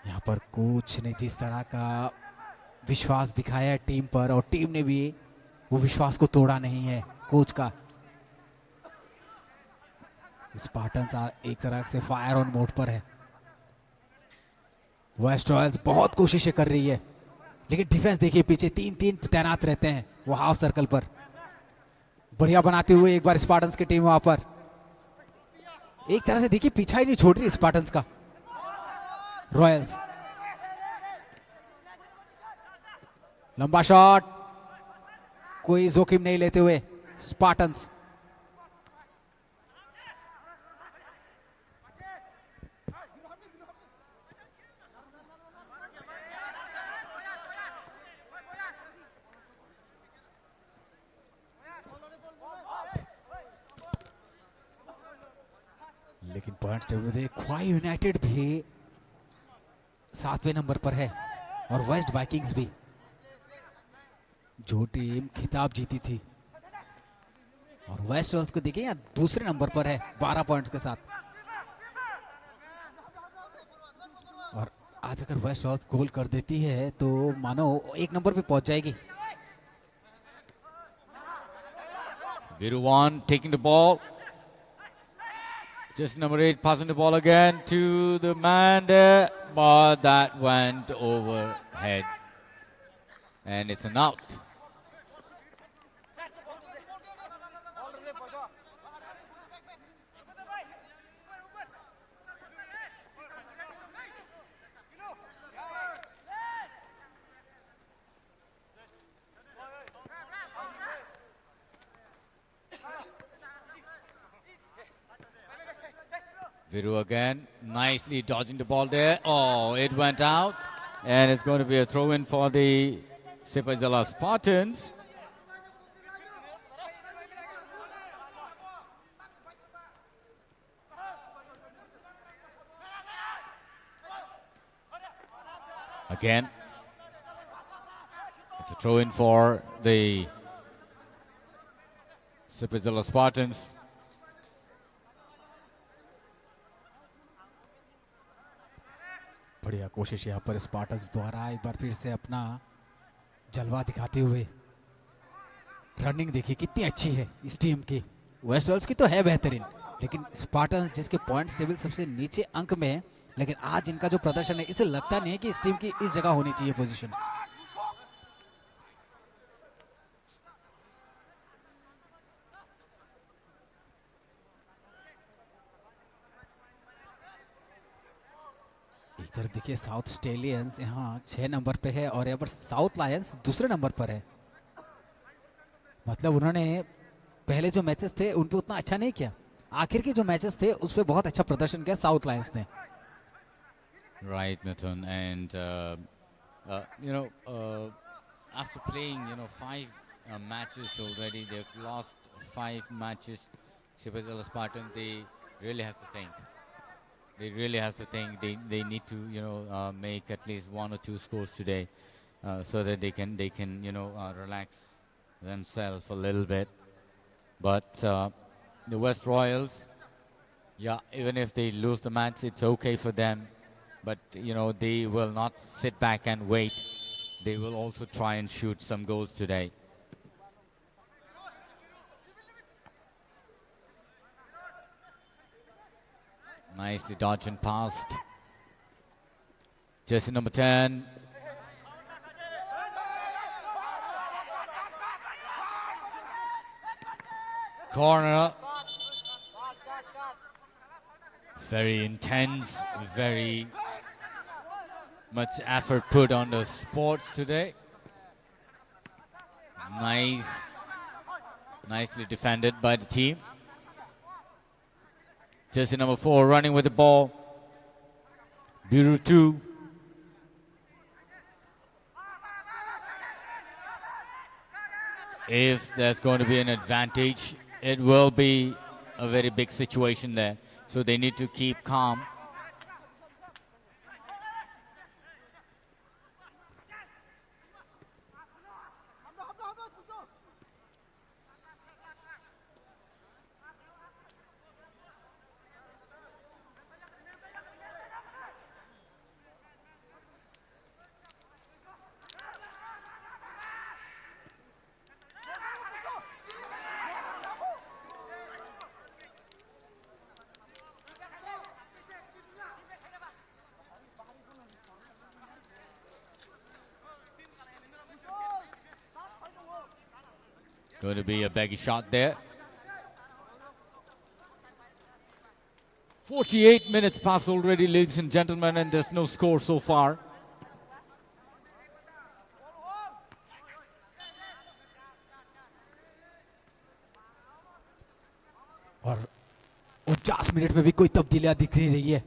[SPEAKER 2] यहाँ पर कोच ने जिस तरह का विश्वास दिखाया है टीम पर, और टीम ने भी वो विश्वास को तोड़ा नहीं है कोच का। स्पार्टन्स एक तरह से फायर ऑन मोड पर है। वेस्ट रॉयल्स बहुत कोशिशें कर रही है, लेकिन डिफेंस देखिए पीछे 3-3 तैनात रहते हैं वो हाफ सर्कल पर। बढ़िया बनाते हुए एक बार स्पार्टन्स की टीम वहां पर एक तरह से देखिए पीछा ही नहीं छोड़ रही स्पार्टन्स का रॉयल्स। लंबा शॉट, कोई जोखिम नहीं लेते हुए स्पार्टन्स। लेकिन पॉइंट्स टेबल में ख्वाई यूनाइटेड भी 7वें नंबर पर है और वेस्ट वाइकिंग्स भी, जो टीम खिताब जीती थी। और वेस्ट रॉयल्स को देखिए यहाँ दूसरे नंबर पर है 12 पॉइंट्स के साथ। और आज अगर वेस्ट रॉयल्स गोल कर देती है तो मानो 1 नंबर पे पहुंच जाएगी।
[SPEAKER 3] Viruwan taking the ball. Just number 8 passing the ball again to the man there, but that went overhead. And it's an out. Viru again, nicely dodging the ball there. Oh, it went out. And it's going to be a throw-in for the Sipazala Spartans. Again, it's a throw-in for the Sipazala Spartans.
[SPEAKER 2] बढ़िया कोशिश यहाँ पर Spartans द्वारा एक बार फिर से अपना जलवा दिखाते हुए। रनिंग देखिए कितनी अच्छी है इस टीम की। वेस्ट रॉयल्स की तो है बेहतरीन, लेकिन स्पार्टन्स जिसके पॉइंट टेबल सबसे नीचे अंक में है, लेकिन आज इनका जो प्रदर्शन है इसे लगता नहीं है कि इस टीम की इस जगह होनी चाहिए पोजीशन। एक तरफ देखिए साउथ स्टेलियंस यहाँ 6 नंबर पे है और यहाँ पर साउथ लायंस दूसरे नंबर पर है। मतलब उन्होंने पहले जो मैचेस थे उन पे उतना अच्छा नहीं किया, आखिर के जो मैचेस थे उस पे बहुत अच्छा प्रदर्शन किया साउथ लायंस ने।
[SPEAKER 3] Right, Mithun, and after playing 5 matches already, they've lost 5 matches. Sipazala Spartan, they really have to think. They really have to think. They need to make at least 1 or 2 scores today, so that they can relax themselves a little bit. But the West Royals, yeah, even if they lose the match, it's okay for them. But they will not sit back and wait. They will also try and shoot some goals today. Nicely dodged and passed. Jersey number 10. Corner. Very intense, very much effort put on the sports today. Nicely defended by the team. Jersey number 4 running with the ball. Biru 2. If there's going to be an advantage, it will be a very big situation there. So they need to keep calm. Going to be a baggy shot there. 48 minutes passed already, ladies and gentlemen, and there's no score so far.
[SPEAKER 2] और 49 minute में भी कोई तब्दीलियां दिख नहीं रही है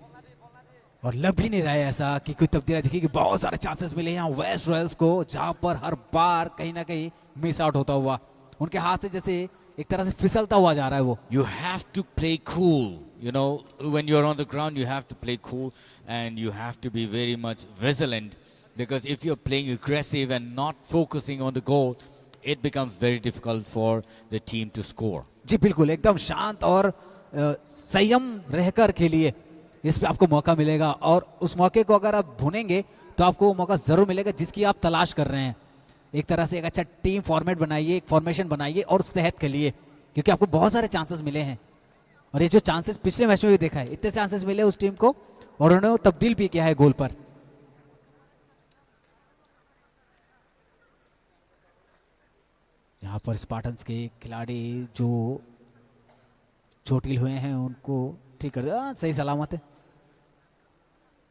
[SPEAKER 2] और लग भी नहीं रहा है ऐसा कि कोई तब्दीलियां दिखेगी। बहुत सारे चांसेस मिले यहाँ वेस्ट रॉयल्स को, जहां पर हर बार कहीं ना कहीं मिस आउट होता हुआ उनके हाथ से जैसे एक तरह से फिसलता हुआ जा रहा है वो।
[SPEAKER 3] You have to play cool. When you're on the ground, you have to play cool and you have to be very much vigilant, because if you're playing aggressive and not focusing on the goal, it becomes very difficult for the team to score.
[SPEAKER 2] जी बिल्कुल, एकदम शांत और संयम रहकर खेलिए, इस पे आपको मौका मिलेगा और उस मौके को अगर आप भूनेंगे तो आपको वो मौका जरूर मिलेगा जिसकी आप तलाश कर रहे हैं। एक तरह से एक अच्छा टीम फॉर्मेट बनाइए, एक फॉर्मेशन बनाइए और उस तहत खेलिए, क्योंकि आपको बहुत सारे चांसेस मिले हैं और ये जो चांसेस पिछले मैच में भी देखा है, इतने चांसेस मिले उस टीम को और उन्होंने तब्दील भी किया है गोल पर। यहाँ पर स्पार्टन्स के खिलाड़ी जो चोटिल हुए हैं उनको ठीक कर दिया, सही सलामत है,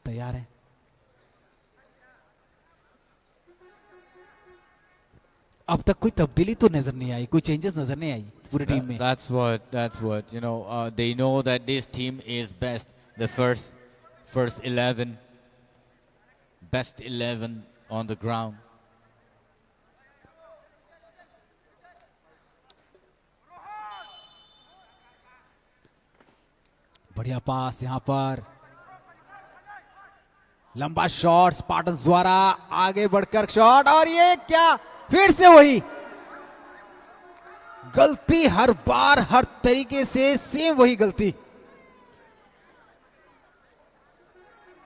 [SPEAKER 2] तैयार है। अब तक कोई तब्दीली तो नजर नहीं आई, कोई चेंजेस नजर नहीं आई पूरी टीम में।
[SPEAKER 3] That's what they know that this team is best the first 11, best 11 on the ground.
[SPEAKER 2] बढ़िया पास यहां पर, लंबा शॉट स्पार्टन्स द्वारा, आगे बढ़कर शॉट, और ये क्या, फिर से वही गलती, हर बार हर तरीके से सेम वही गलती।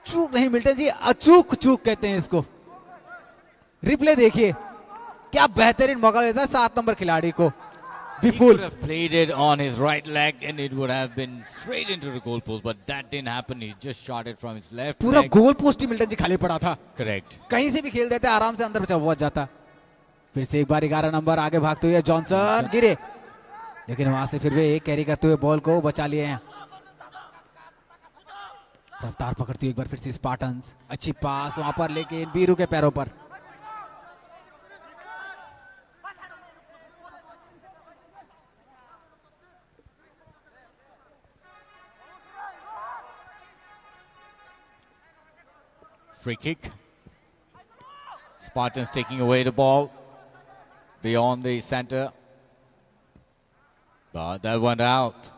[SPEAKER 2] चूक नहीं मिल्टन जी, अचूक चूक कहते हैं इसको। रिप्ले देखिए, क्या बेहतरीन मौका देता है 7 नंबर खिलाड़ी को
[SPEAKER 3] He
[SPEAKER 2] Vipul.
[SPEAKER 3] could have played it on his right leg and it would have been straight into the goal post, but that didn't happen. He just shot it from his left
[SPEAKER 2] पूरा
[SPEAKER 3] leg.
[SPEAKER 2] Goal post ही Milton जी खाली पड़ा था,
[SPEAKER 3] Correct.
[SPEAKER 2] कहीं से भी खेल देते आराम से अंदर पहुंच जाता। फिर से एक बार 11 नंबर आगे भागते हुए जॉनसन गिरे, लेकिन वहां से फिर भी कैरी करते हुए बॉल को बचा लिए हैं। रफ्तार पकड़ती हुई एक बार फिर से स्पार्टन्स, अच्छी पास वहां पर, लेकिन बीरू के पैरों पर।
[SPEAKER 3] Free kick. Spartans taking away the ball beyond the center. But that went out.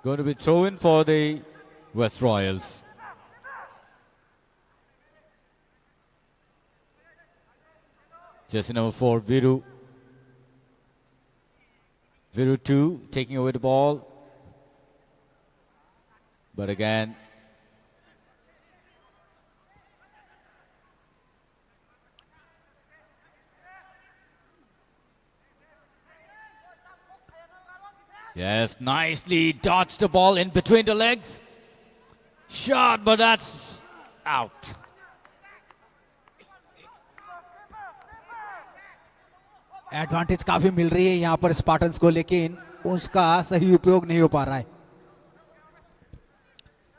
[SPEAKER 3] Going to be thrown for the West Royals. Jersey number 4, Viru. Viru 2 taking away the ball. But again, yes, nicely dodged the ball in between the legs. Shot, but that's out.
[SPEAKER 2] Advantage काफी मिल रही है यहां पर Spartans को, लेकिन उसका सही उपयोग नहीं हो पा रहा है।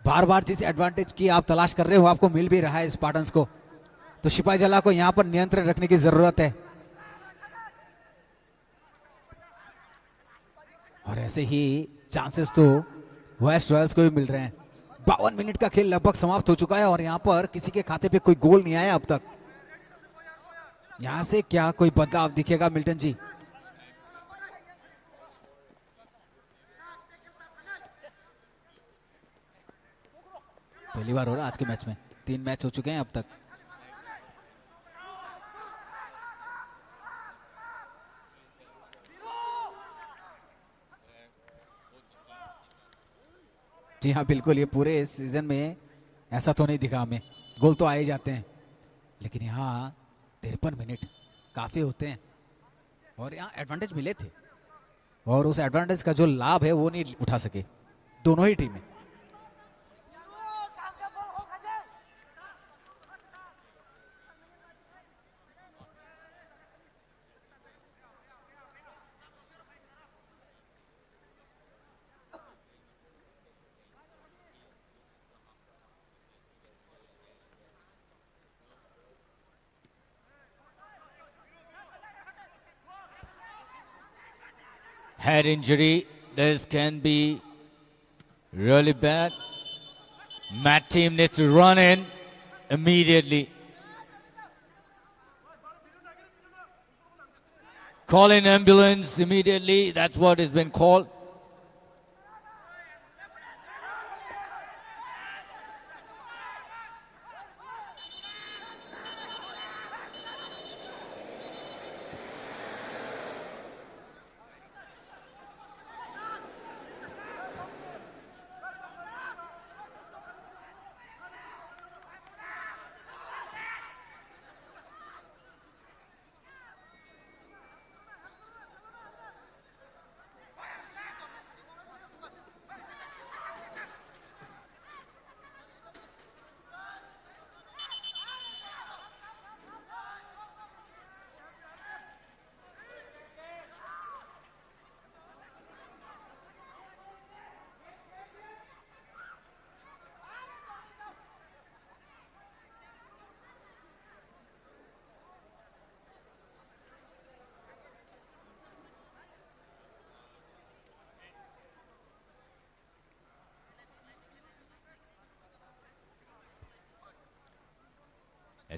[SPEAKER 2] बार बार जिस एडवांटेज की आप तलाश कर रहे हो आपको मिल भी रहा है स्पार्टन्स को, तो सिपाही जला को यहां पर नियंत्रण रखने की जरूरत है। और ऐसे ही चांसेस तो वेस्ट रॉयल्स को भी मिल रहे हैं। 52 मिनट का खेल लगभग समाप्त हो चुका है और यहां पर किसी के खाते पे कोई गोल नहीं आया अब तक। यहां से क्या कोई बदलाव दिखेगा मिल्टन जी? पहली बार हो रहा आज के मैच में, 3 मैच हो चुके हैं अब तक। जी हाँ बिल्कुल, ये पूरे सीजन में ऐसा तो नहीं दिखा हमें, गोल तो आए जाते हैं, लेकिन यहाँ 53 मिनट काफी होते हैं और यहाँ एडवांटेज मिले थे और उस एडवांटेज का जो लाभ है वो नहीं उठा सके दोनों ही टीमें।
[SPEAKER 3] Head injury, this can be really bad. Matt team needs to run in immediately. Call in ambulance immediately, that's what has been called.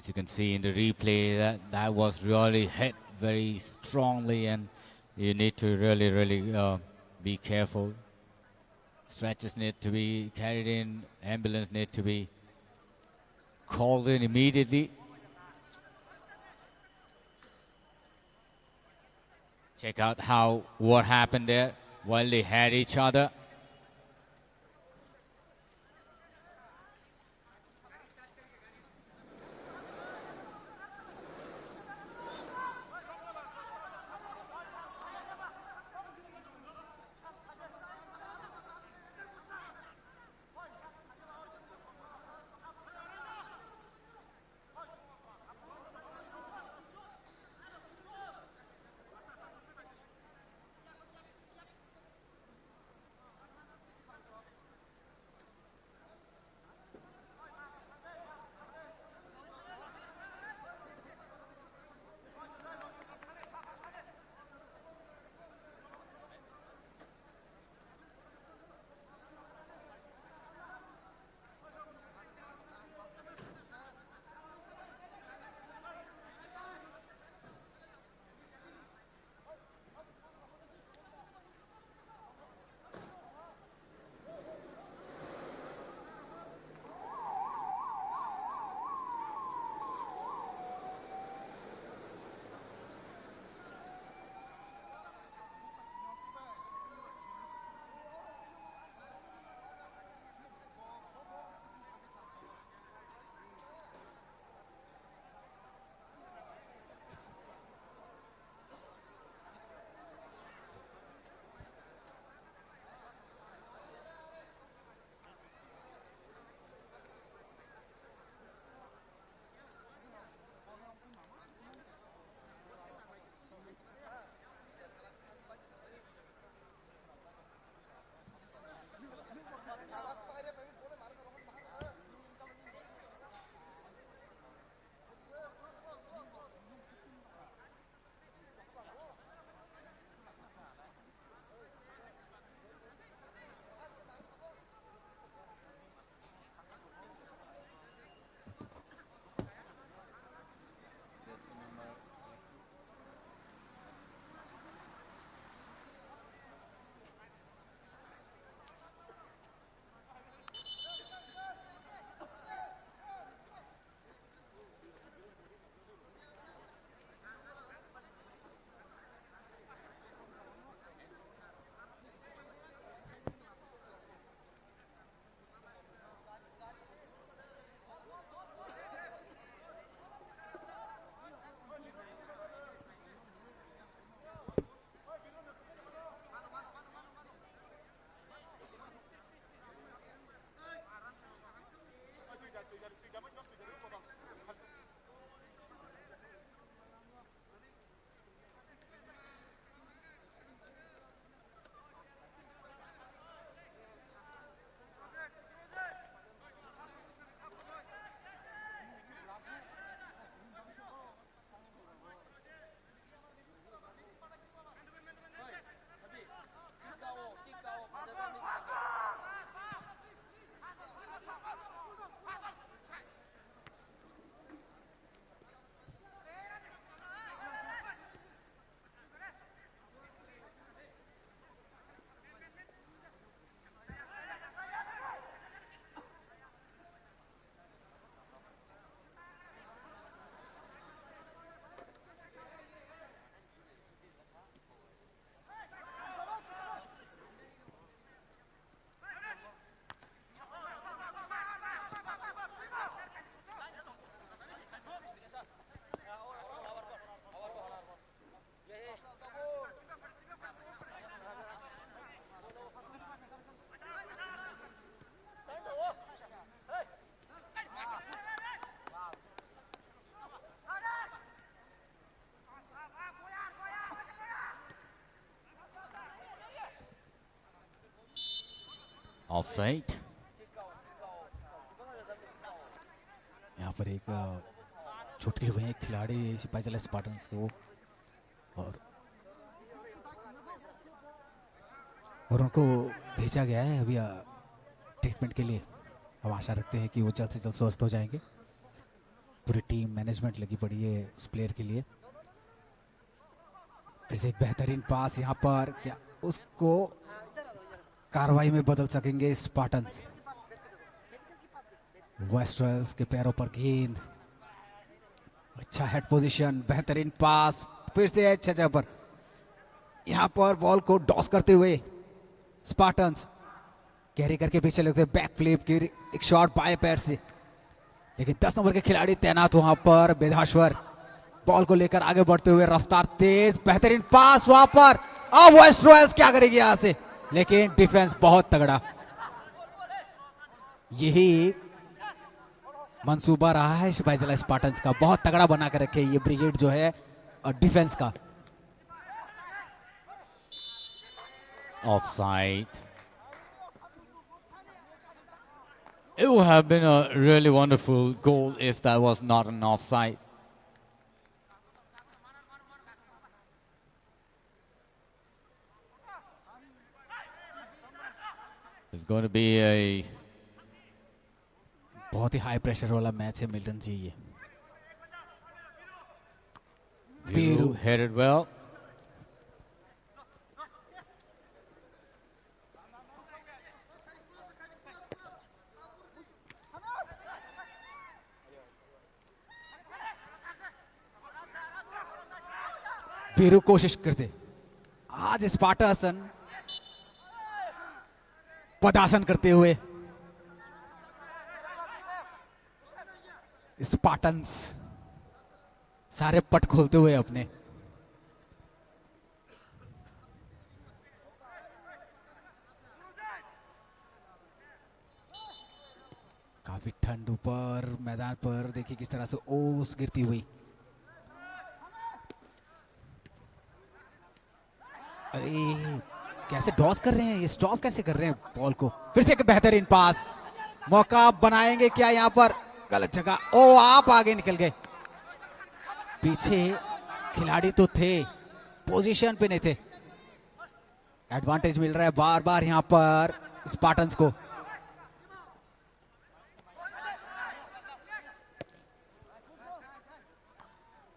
[SPEAKER 3] As you can see in the replay, that was really hit very strongly, and you need to really be careful. Stretchers need to be carried in, ambulance need to be called in immediately. Check out what happened there while they had each other. Offside.
[SPEAKER 2] यहाँ पर एक चोट के हुए खिलाड़ी सिपाही जला Spartans को और उनको भेजा गया है अभी ट्रीटमेंट के लिए। हम आशा रखते हैं कि वो जल्द से जल्द स्वस्थ हो जाएंगे। पूरी टीम मैनेजमेंट लगी पड़ी है उस प्लेयर के लिए। फिर से एक बेहतरीन पास यहाँ पर, क्या उसको कार्रवाई में बदल सकेंगे स्पार्टन्स? वेस्ट रॉयल्स के पैरों पर गेंद, अच्छा हेड पोजीशन, बेहतरीन पास, फिर से अच्छा जगह पर, यहाँ पर बॉल को डॉस करते हुए स्पार्टन्स कैरी करके पीछे लगते बैक फ्लिप की एक शॉट बाएं पैर से, लेकिन 10 नंबर के खिलाड़ी तैनात वहां पर। बेधाश्वर बॉल को लेकर आगे बढ़ते हुए, रफ्तार तेज, बेहतरीन पास वहां पर। अब वेस्ट रॉयल्स क्या करेगी यहां से, लेकिन डिफेंस बहुत तगड़ा। यही मंसूबा रहा है शिपाही स्पार्टन्स का, बहुत तगड़ा बना कर रखे ये ब्रिगेड जो है और डिफेंस का।
[SPEAKER 3] Offside. It would have been a really wonderful goal if that was not an offside. It's going to be a
[SPEAKER 2] बहुत ही हाई प्रेशर वाला मैच है मिल्टन जी ये।
[SPEAKER 3] Viru headed well.
[SPEAKER 2] वीरू कोशिश करते, आज स्पार्टन पदासन करते हुए स्पार्टन्स सारे पट खोलते हुए अपने। काफी ठंड ऊपर मैदान पर, देखिए किस तरह से ओस गिरती हुई। अरे कैसे डॉस कर रहे हैं ये, स्टॉप कैसे कर रहे हैं बॉल को। फिर से एक बेहतरीन पास, मौका बनाएंगे क्या यहाँ पर, गलत जगह, ओ आप आगे निकल गए। पीछे खिलाड़ी तो थे, पोजीशन पे नहीं थे। एडवांटेज मिल रहा है बार बार यहाँ पर स्पार्टन्स को।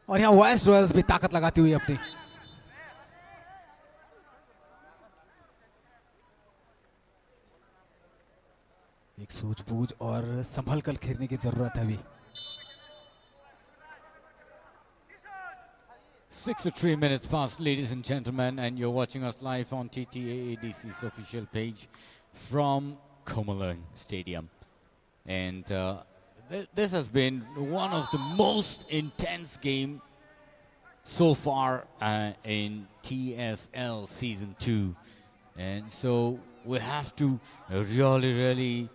[SPEAKER 2] और यहाँ वेस्ट रॉयल्स भी ताकत लगाती हुई अपनी। एक सूझबूझ और संभल कर खेलने की जरूरत है अभी।
[SPEAKER 3] 63 minutes past, ladies and gentlemen, and you're watching us live on TTAADC's official page from Komalang Stadium. And this has been one of the most intense game so far in TSL Season 2. And so we have to really,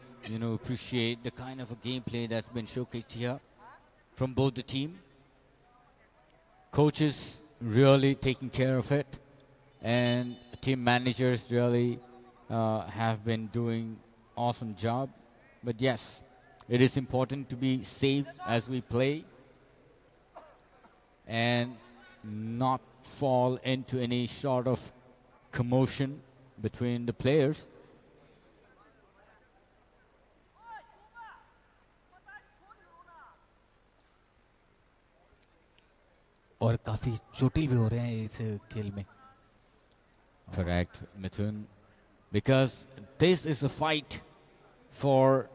[SPEAKER 3] appreciate the kind of a gameplay that's been showcased here from both the team. Coaches really taking care of it, and team managers really have been doing awesome job. But yes, it is important to be safe as we play and not fall into any sort of commotion between the players.
[SPEAKER 2] और काफी चोटिल भी हो रहे हैं इस खेल में।
[SPEAKER 3] Correct, Mithun. Because this is a fight for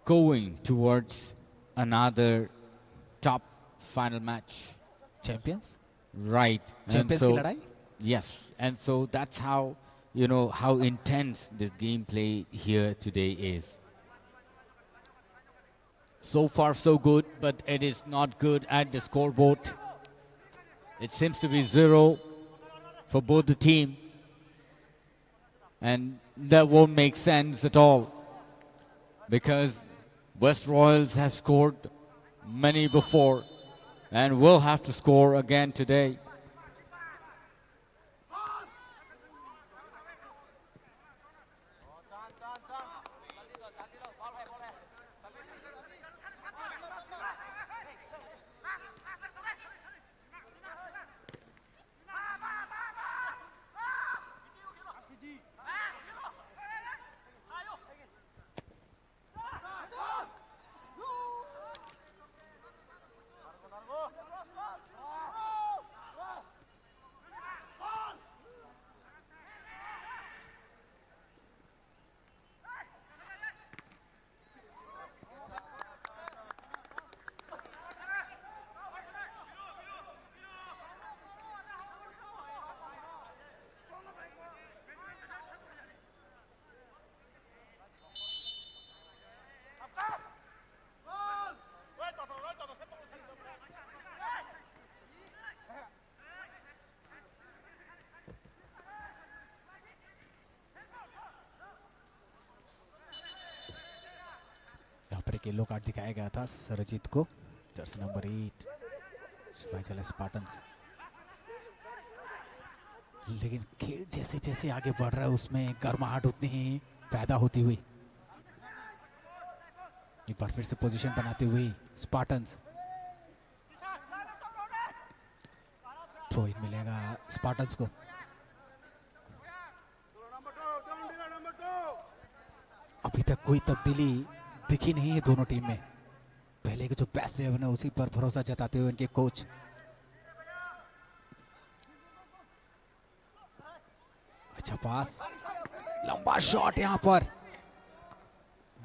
[SPEAKER 3] going towards another top final match.
[SPEAKER 2] Champions,
[SPEAKER 3] Right.
[SPEAKER 2] Champions की लड़ाई।
[SPEAKER 3] Yes. And so that's how, how intense this gameplay here today is. So far, so good, but it is not good at the scoreboard. It seems to be 0 for both the team. And that won't make sense at all, because West Royals have scored many before and will have to score again today.
[SPEAKER 2] एक yellow card दिखाया गया था सरजीत को, Jersey number 8 शिवाजीला Spartans. लेकिन खेल जैसे जैसे आगे बढ़ रहा है उसमें गर्माहट उतनी ही पैदा होती हुई। एक बार फिर से पोजीशन बनाते हुए स्पार्टन्स, थ्रो इन मिलेगा स्पार्टन्स को। अभी तक कोई तब्दीली दिखी नहीं है दोनों टीम में। पहले के जो बेस्ट 11 है उसी पर भरोसा जताते हुए इनके कोच। अच्छा पास, लंबा शॉट यहां पर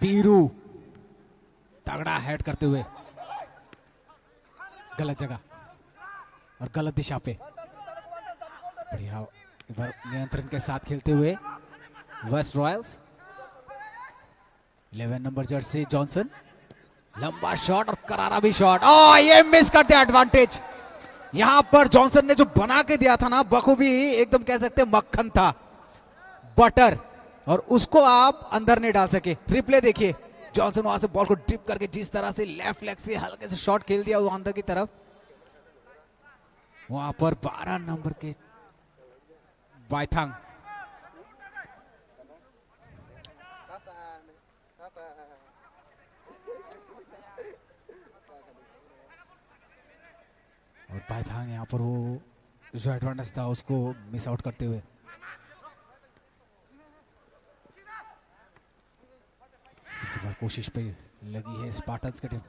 [SPEAKER 2] बीरू, तगड़ा हेड करते हुए गलत जगह और गलत दिशा पे। बढ़िया एक बार नियंत्रण के साथ खेलते हुए वेस्ट रॉयल्स। 11 नंबर जर्सी जॉनसन, लंबा शॉट और करारा भी शॉट। ये मिस कर दिया एडवांटेज। यहां पर जॉनसन ने जो बना के दिया था ना बखूबी, एकदम कह सकते मक्खन था, बटर, और उसको आप अंदर नहीं डाल सके। रिप्ले देखिए, जॉनसन वहां से बॉल को ड्रिप करके जिस तरह से लेफ्ट लेग से हल्के से शॉट खेल दिया वो अंदर की तरफ। वहां पर 12 नंबर के बाइथांग, और बाइथांग यहां पर वो जो एडवांटेज था उसको मिस आउट करते हुए। इसी बार कोशिश पे लगी है स्पार्टन्स की टीम।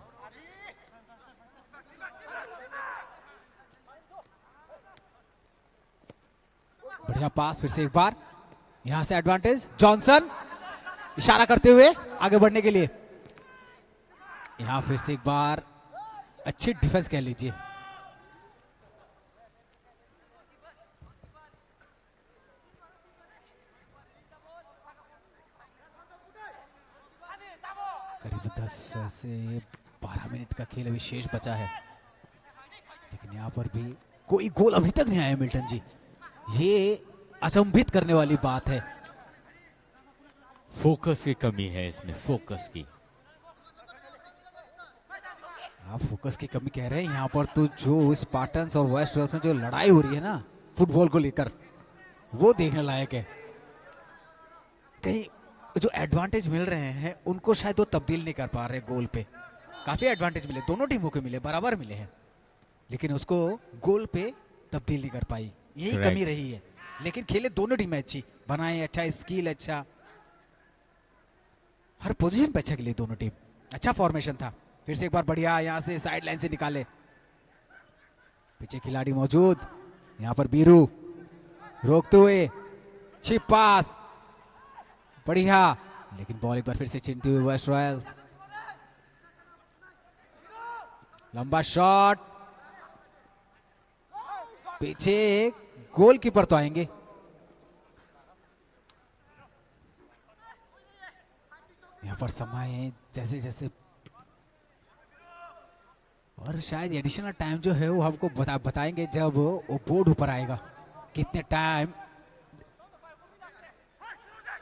[SPEAKER 2] बढ़िया पास, फिर से एक बार यहां से एडवांटेज। जॉनसन इशारा करते हुए आगे बढ़ने के लिए। यहां फिर से एक बार अच्छी डिफेंस कह लीजिए। करीब 10 से 12 मिनट का खेल अभी शेष बचा है, लेकिन यहां पर भी कोई गोल अभी तक नहीं आया मिल्टन जी। ये अचंभित करने वाली बात है।
[SPEAKER 3] फोकस की कमी है इसमें, फोकस की।
[SPEAKER 2] आप फोकस की कमी कह रहे हैं, यहाँ पर तो जो स्पार्टन्स और वेस्ट रॉयल्स में जो लड़ाई हो रही है ना फुटबॉल को लेकर, वो देखने लायक है। कहीं जो एडवांटेज मिल रहे हैं उनको शायद वो तब्दील नहीं कर पा रहे गोल पे। काफी एडवांटेज मिले, दोनों टीमों को मिले, बराबर मिले हैं, लेकिन उसको गोल पे तब्दील नहीं कर पाई, यही कमी रही है। लेकिन खेले दोनों टीमें अच्छी, बनाए अच्छा, स्किल अच्छा, हर पोजीशन पे अच्छा खेली दोनों टीम। अच्छा फॉर्मेशन था। फिर से एक बार बढ़िया यहां से साइड लाइन से निकाले, पीछे खिलाड़ी मौजूद, यहां पर बीरू रोकते हुए छिप पास, बढ़िया, लेकिन बॉल एक बार फिर से छीनती हुई वेस्ट रॉयल्स। लंबा शॉट, पीछे गोलकीपर तो आएंगे। यहां पर समय जैसे जैसे, और शायद एडिशनल टाइम जो है वो हमको बताएंगे जब वो बोर्ड ऊपर आएगा, कितने टाइम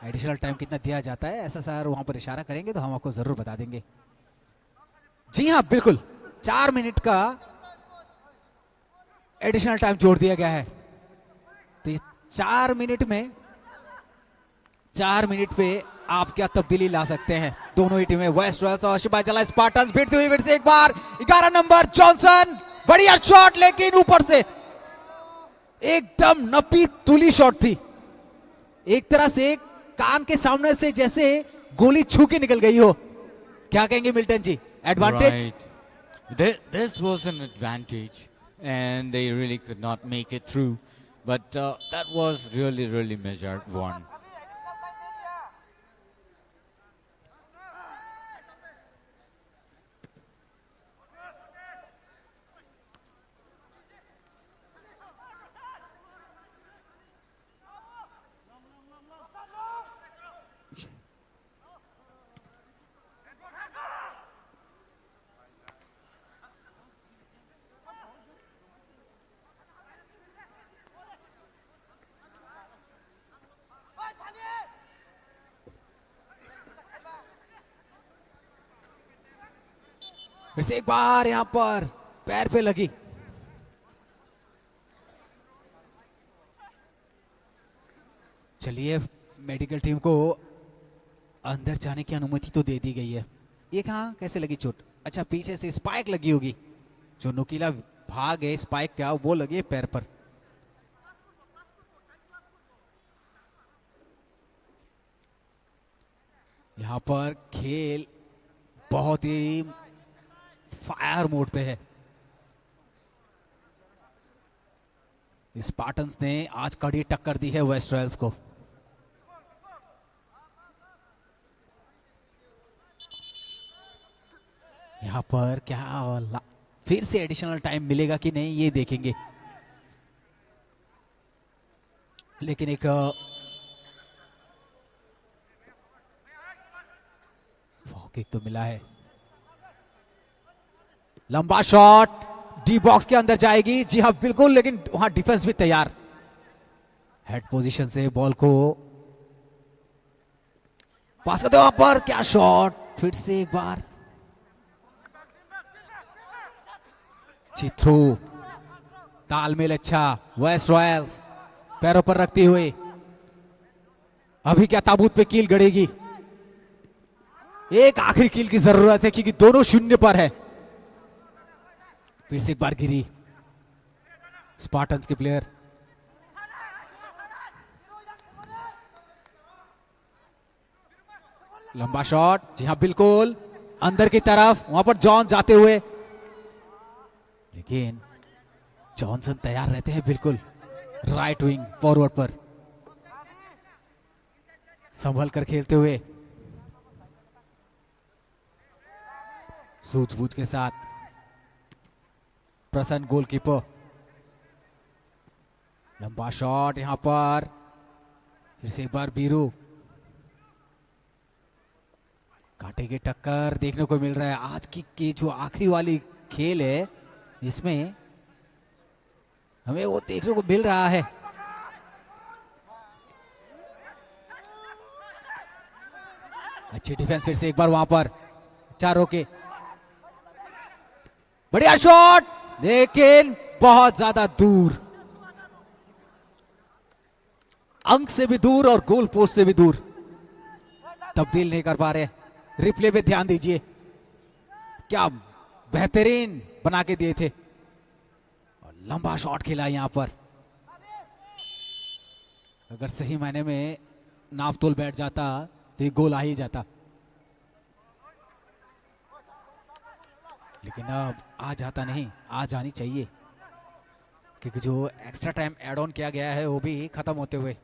[SPEAKER 2] एडिशनल टाइम कितना दिया जाता है, ऐसा सर वहां पर इशारा करेंगे तो हम आपको जरूर बता देंगे। जी हाँ बिल्कुल, 4 मिनट का एडिशनल टाइम जोड़ दिया गया है। तो 4 मिनट में 4 मिनट पे आप क्या तब्दीली ला सकते हैं। दोनों ही टीमें, वेस्ट रॉयल्स और शिवाजी स्पार्टन्स भिड़ती हुई फिर से एक बार 11 नंबर जॉनसन, बढ़िया शॉट, लेकिन ऊपर से एकदम नपी तुली शॉट थी, एक तरह से कान के सामने से जैसे गोली छू के निकल गई हो। क्या कहेंगे Milton ji, advantage?
[SPEAKER 3] Right. This was an advantage and they really could not make it through, but that was really measured one.
[SPEAKER 2] फिर से एक बार यहां पर पैर पे लगी। चलिए, मेडिकल टीम को अंदर जाने की अनुमति तो दे दी गई है। ये कहां कैसे लगी चोट? अच्छा, पीछे से स्पाइक लगी होगी। जो नुकीला भाग है स्पाइक का, वो लगी है पैर पर। यहां पर खेल बहुत ही फायर मोड पे है। स्पार्टन्स ने आज कड़ी टक्कर दी है वेस्ट रॉयल्स को। यहां पर क्या फिर से एडिशनल टाइम मिलेगा कि नहीं, ये देखेंगे। लेकिन एक किक तो मिला है। लंबा शॉट डी बॉक्स के अंदर जाएगी। जी हाँ बिल्कुल, लेकिन वहां डिफेंस भी तैयार। हेड पोजीशन से बॉल को पास करते वहां पर क्या शॉट, फिर से एक बार चित्रू। तालमेल अच्छा, वेस्ट रॉयल्स पैरों पर रखते हुए। अभी क्या ताबूत पे कील गड़ेगी। एक आखिरी कील की जरूरत है क्योंकि दोनों शून्य पर है। फिर से एक बार गिरी स्पार्टन्स के प्लेयर। लंबा शॉट, जी हाँ बिल्कुल अंदर की तरफ, वहां पर जॉन जाते हुए, लेकिन जॉनसन तैयार रहते हैं बिल्कुल राइट विंग फॉरवर्ड पर संभल कर खेलते हुए, सूझबूझ के साथ। प्रसन्न गोलकीपर। लंबा शॉट यहां पर, फिर से एक बार बीरू। कांटे की टक्कर देखने को मिल रहा है। आज की जो आखिरी वाली खेल है, इसमें हमें वो देखने को मिल रहा है। अच्छी डिफेंस, फिर से एक बार वहां पर चारों के। बढ़िया शॉट, लेकिन बहुत ज्यादा दूर, अंक से भी दूर और गोल पोस्ट से भी दूर। तब्दील नहीं कर पा रहे। रिप्ले पे ध्यान दीजिए, क्या बेहतरीन बना के दिए थे। और लंबा शॉट खेला यहां पर। अगर सही मायने में नापतोल बैठ जाता तो ये गोल आ ही जाता, लेकिन अब आ जाता नहीं। आ जानी चाहिए क्योंकि जो एक्स्ट्रा टाइम ऐड ऑन किया गया है वो भी खत्म होते हुए।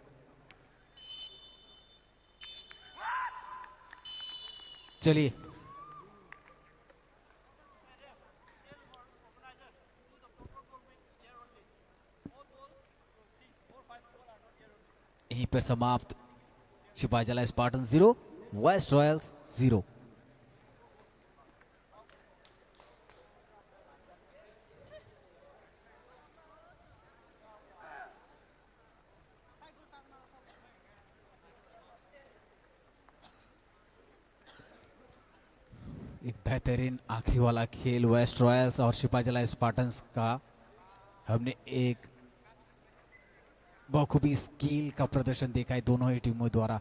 [SPEAKER 2] चलिए, यहीं पर समाप्त। सिपाहीजला स्पार्टन 0, वेस्ट रॉयल्स 0। एक बेहतरीन आखिरी वाला खेल वेस्ट रॉयल्स और सिपाहीजला स्पार्टन्स का। हमने एक बखूबी स्किल का प्रदर्शन देखा है दोनों ही टीमों द्वारा,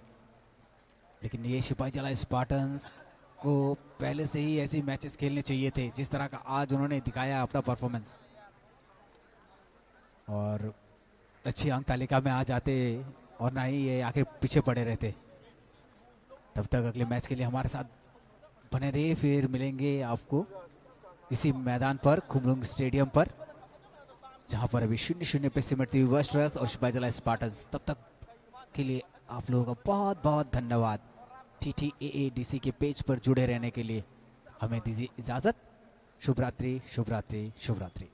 [SPEAKER 2] लेकिन ये सिपाहीजला स्पार्टन्स को पहले से ही ऐसे मैचेस खेलने चाहिए थे जिस तरह का आज उन्होंने दिखाया अपना परफॉर्मेंस, और अच्छी अंक तालिका में आ जाते और ना ही ये आखिर पीछे पड़े रहते। तब तक अगले मैच के लिए हमारे साथ बने रहिए। फिर मिलेंगे आपको इसी मैदान पर, खुमलुंग स्टेडियम पर, जहां पर अभी 0-0 पे सिमटती हुई वेस्ट रॉयल्स और सिपाहीजला स्पार्टन्स। तब तक के लिए आप लोगों का बहुत बहुत धन्यवाद। TTAADC के पेज पर जुड़े रहने के लिए हमें दीजिए इजाजत। शुभ रात्रि, शुभ रात्रि, शुभ रात्रि।